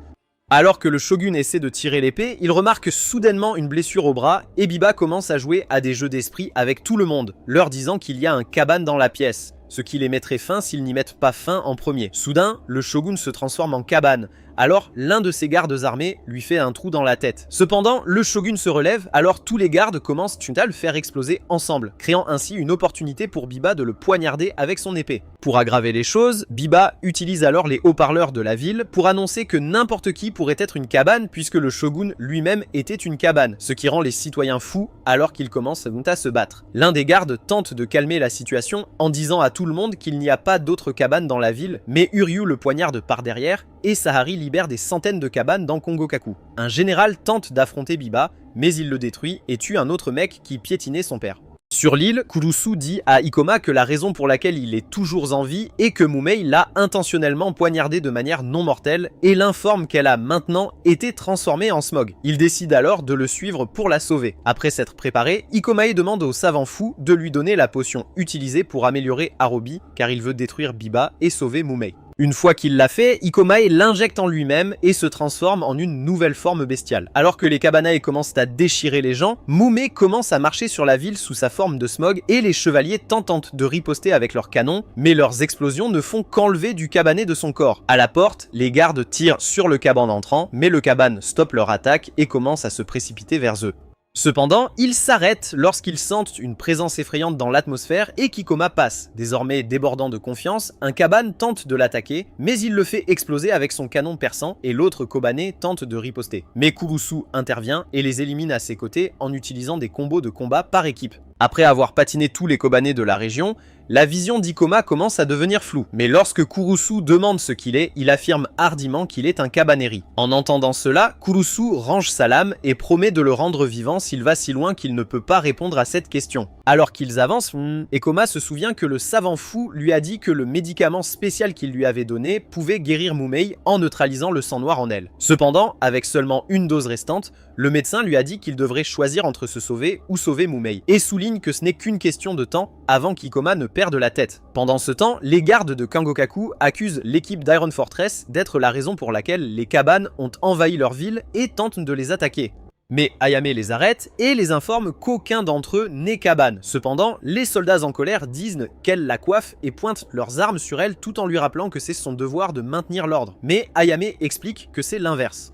Alors que le shogun essaie de tirer l'épée, il remarque soudainement une blessure au bras et Biba commence à jouer à des jeux d'esprit avec tout le monde, leur disant qu'il y a un cabane dans la pièce, ce qui les mettrait fin s'ils n'y mettent pas fin en premier. Soudain, le shogun se transforme en cabane, alors l'un de ses gardes armés lui fait un trou dans la tête. Cependant, le shogun se relève, alors tous les gardes commencent à le faire exploser ensemble, créant ainsi une opportunité pour Biba de le poignarder avec son épée. Pour aggraver les choses, Biba utilise alors les haut-parleurs de la ville pour annoncer que n'importe qui pourrait être une cabane puisque le shogun lui-même était une cabane, ce qui rend les citoyens fous alors qu'ils commencent à se battre. L'un des gardes tente de calmer la situation en disant à tout le monde qu'il n'y a pas d'autres cabanes dans la ville, mais Uryu le poignarde par derrière et Sahari libère des centaines de cabanes dans Kongokaku. Un général tente d'affronter Biba, mais il le détruit et tue un autre mec qui piétinait son père. Sur l'île, Kurusu dit à Ikoma que la raison pour laquelle il est toujours en vie est que Mumei l'a intentionnellement poignardé de manière non mortelle et l'informe qu'elle a maintenant été transformée en Smog. Il décide alors de le suivre pour la sauver. Après s'être préparé, Ikomae demande au savant fou de lui donner la potion utilisée pour améliorer Harobi car il veut détruire Biba et sauver Mumei. Une fois qu'il l'a fait, Ikomae l'injecte en lui-même et se transforme en une nouvelle forme bestiale. Alors que les Kabanae commencent à déchirer les gens, Mumei commence à marcher sur la ville sous sa forme de Smog et les chevaliers tentent de riposter avec leurs canons, mais leurs explosions ne font qu'enlever du Kabané de son corps. À la porte, les gardes tirent sur le Kaban entrant, mais le Kaban stoppe leur attaque et commence à se précipiter vers eux. Cependant, ils s'arrêtent lorsqu'ils sentent une présence effrayante dans l'atmosphère et qu'Ikoma passe. Désormais débordant de confiance, un Kaban tente de l'attaquer, mais il le fait exploser avec son canon perçant et l'autre Kobané tente de riposter. Mais Kurusu intervient et les élimine à ses côtés en utilisant des combos de combat par équipe. Après avoir patiné tous les Kobané de la région, la vision d'Ikoma commence à devenir floue. Mais lorsque Kurusu demande ce qu'il est, il affirme hardiment qu'il est un Kabaneri. En entendant cela, Kurusu range sa lame et promet de le rendre vivant s'il va si loin qu'il ne peut pas répondre à cette question. Alors qu'ils avancent, Ikoma se souvient que le savant fou lui a dit que le médicament spécial qu'il lui avait donné pouvait guérir Mumei en neutralisant le sang noir en elle. Cependant, avec seulement une dose restante, le médecin lui a dit qu'il devrait choisir entre se sauver ou sauver Mumei, et souligne que ce n'est qu'une question de temps avant qu'Ikoma ne perde la tête. Pendant ce temps, les gardes de Kangokaku accusent l'équipe d'Iron Fortress d'être la raison pour laquelle les Kaban ont envahi leur ville et tentent de les attaquer. Mais Ayame les arrête et les informe qu'aucun d'entre eux n'est Kaban. Cependant, les soldats en colère disent qu'elle la coiffe et pointent leurs armes sur elle tout en lui rappelant que c'est son devoir de maintenir l'ordre. Mais Ayame explique que c'est l'inverse.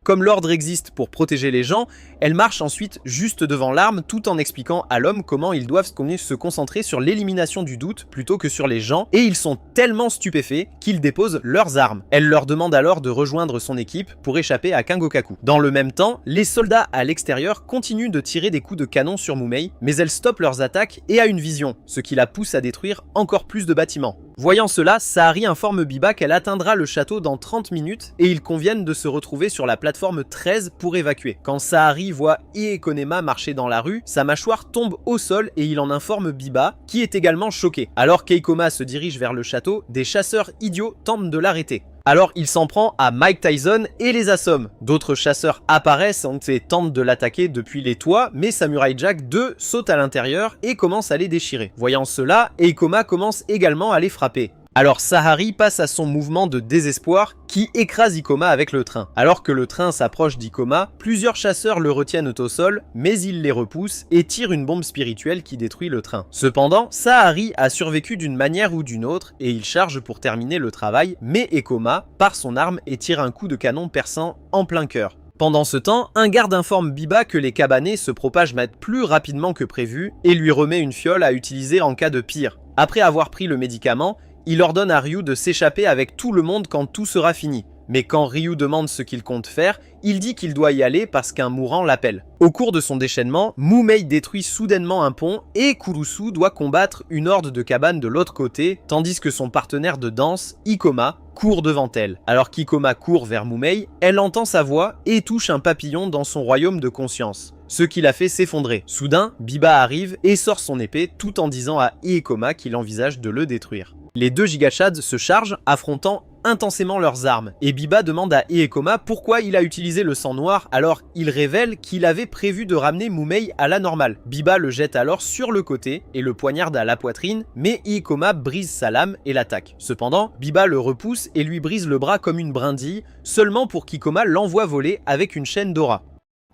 Comme l'ordre existe pour protéger les gens, elle marche ensuite juste devant l'arme tout en expliquant à l'homme comment ils doivent se concentrer sur l'élimination du doute plutôt que sur les gens, et ils sont tellement stupéfaits qu'ils déposent leurs armes. Elle leur demande alors de rejoindre son équipe pour échapper à Kangokaku. Dans le même temps, les soldats à l'extérieur continuent de tirer des coups de canon sur Mumei, mais elle stoppe leurs attaques et a une vision, ce qui la pousse à détruire encore plus de bâtiments. Voyant cela, Sahari informe Biba qu'elle atteindra le château dans 30 minutes et ils conviennent de se retrouver sur la plateforme 13 pour évacuer. Quand Sahari voit Iekonema marcher dans la rue, sa mâchoire tombe au sol et il en informe Biba, qui est également choqué. Alors qu'Eikoma se dirige vers le château, des chasseurs idiots tentent de l'arrêter. Alors il s'en prend à Mike Tyson et les assomme. D'autres chasseurs apparaissent et tentent de l'attaquer depuis les toits, mais Samurai Jack 2 saute à l'intérieur et commence à les déchirer. Voyant cela, Eikoma commence également à les frapper. Alors Sahari passe à son mouvement de désespoir qui écrase Ikoma avec le train. Alors que le train s'approche d'Ikoma, plusieurs chasseurs le retiennent au sol, mais il les repousse et tire une bombe spirituelle qui détruit le train. Cependant, Sahari a survécu d'une manière ou d'une autre et il charge pour terminer le travail, mais Ikoma part son arme et tire un coup de canon perçant en plein cœur. Pendant ce temps, un garde informe Biba que les Kabanés se propagent plus rapidement que prévu et lui remet une fiole à utiliser en cas de pire. Après avoir pris le médicament, il ordonne à Ryu de s'échapper avec tout le monde quand tout sera fini. Mais quand Ryu demande ce qu'il compte faire, il dit qu'il doit y aller parce qu'un mourant l'appelle. Au cours de son déchaînement, Mumei détruit soudainement un pont et Kurusu doit combattre une horde de Kaban de l'autre côté, tandis que son partenaire de danse, Ikoma, court devant elle. Alors qu'Ikoma court vers Mumei, elle entend sa voix et touche un papillon dans son royaume de conscience, ce qui la fait s'effondrer. Soudain, Biba arrive et sort son épée tout en disant à Ikoma qu'il envisage de le détruire. Les deux Gigachads se chargent, affrontant intensément leurs armes, et Biba demande à Ieekoma pourquoi il a utilisé le sang noir, alors il révèle qu'il avait prévu de ramener Mumei à la normale. Biba le jette alors sur le côté et le poignarde à la poitrine, mais Ieekoma brise sa lame et l'attaque. Cependant, Biba le repousse et lui brise le bras comme une brindille, seulement pour qu'Ikoma l'envoie voler avec une chaîne d'aura.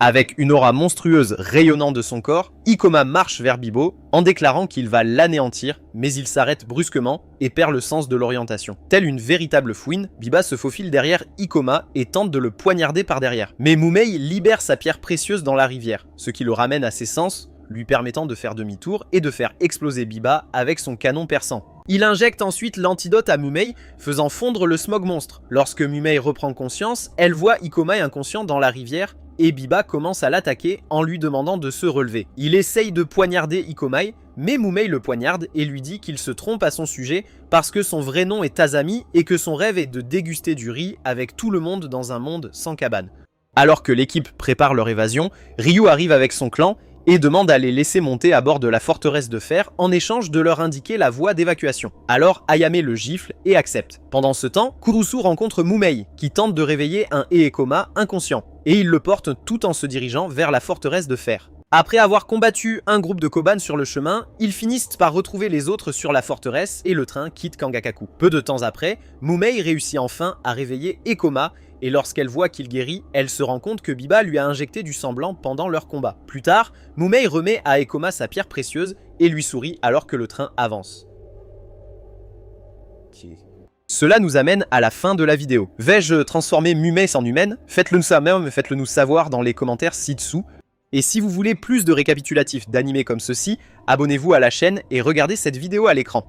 Avec une aura monstrueuse rayonnant de son corps, Ikoma marche vers Bibo en déclarant qu'il va l'anéantir, mais il s'arrête brusquement et perd le sens de l'orientation. Telle une véritable fouine, Biba se faufile derrière Ikoma et tente de le poignarder par derrière. Mais Mumei libère sa pierre précieuse dans la rivière, ce qui le ramène à ses sens, lui permettant de faire demi-tour et de faire exploser Biba avec son canon perçant. Il injecte ensuite l'antidote à Mumei, faisant fondre le smog monstre. Lorsque Mumei reprend conscience, elle voit Ikoma inconscient dans la rivière et Biba commence à l'attaquer en lui demandant de se relever. Il essaye de poignarder Ikomai, mais Mumei le poignarde et lui dit qu'il se trompe à son sujet parce que son vrai nom est Azami et que son rêve est de déguster du riz avec tout le monde dans un monde sans cabane. Alors que l'équipe prépare leur évasion, Ryu arrive avec son clan et demande à les laisser monter à bord de la forteresse de fer en échange de leur indiquer la voie d'évacuation. Alors Ayame le gifle et accepte. Pendant ce temps, Kurusu rencontre Mumei, qui tente de réveiller un Eekoma inconscient, et il le porte tout en se dirigeant vers la forteresse de fer. Après avoir combattu un groupe de Koban sur le chemin, ils finissent par retrouver les autres sur la forteresse et le train quitte Kangakaku. Peu de temps après, Mumei réussit enfin à réveiller Ekoma, et lorsqu'elle voit qu'il guérit, elle se rend compte que Biba lui a injecté du sang blanc pendant leur combat. Plus tard, Mumei remet à Ekoma sa pierre précieuse et lui sourit alors que le train avance. Cela nous amène à la fin de la vidéo. Vais-je transformer Mumei en humaine? Faites-le nous savoir dans les commentaires ci-dessous. Et si vous voulez plus de récapitulatifs d'animés comme ceci, abonnez-vous à la chaîne et regardez cette vidéo à l'écran.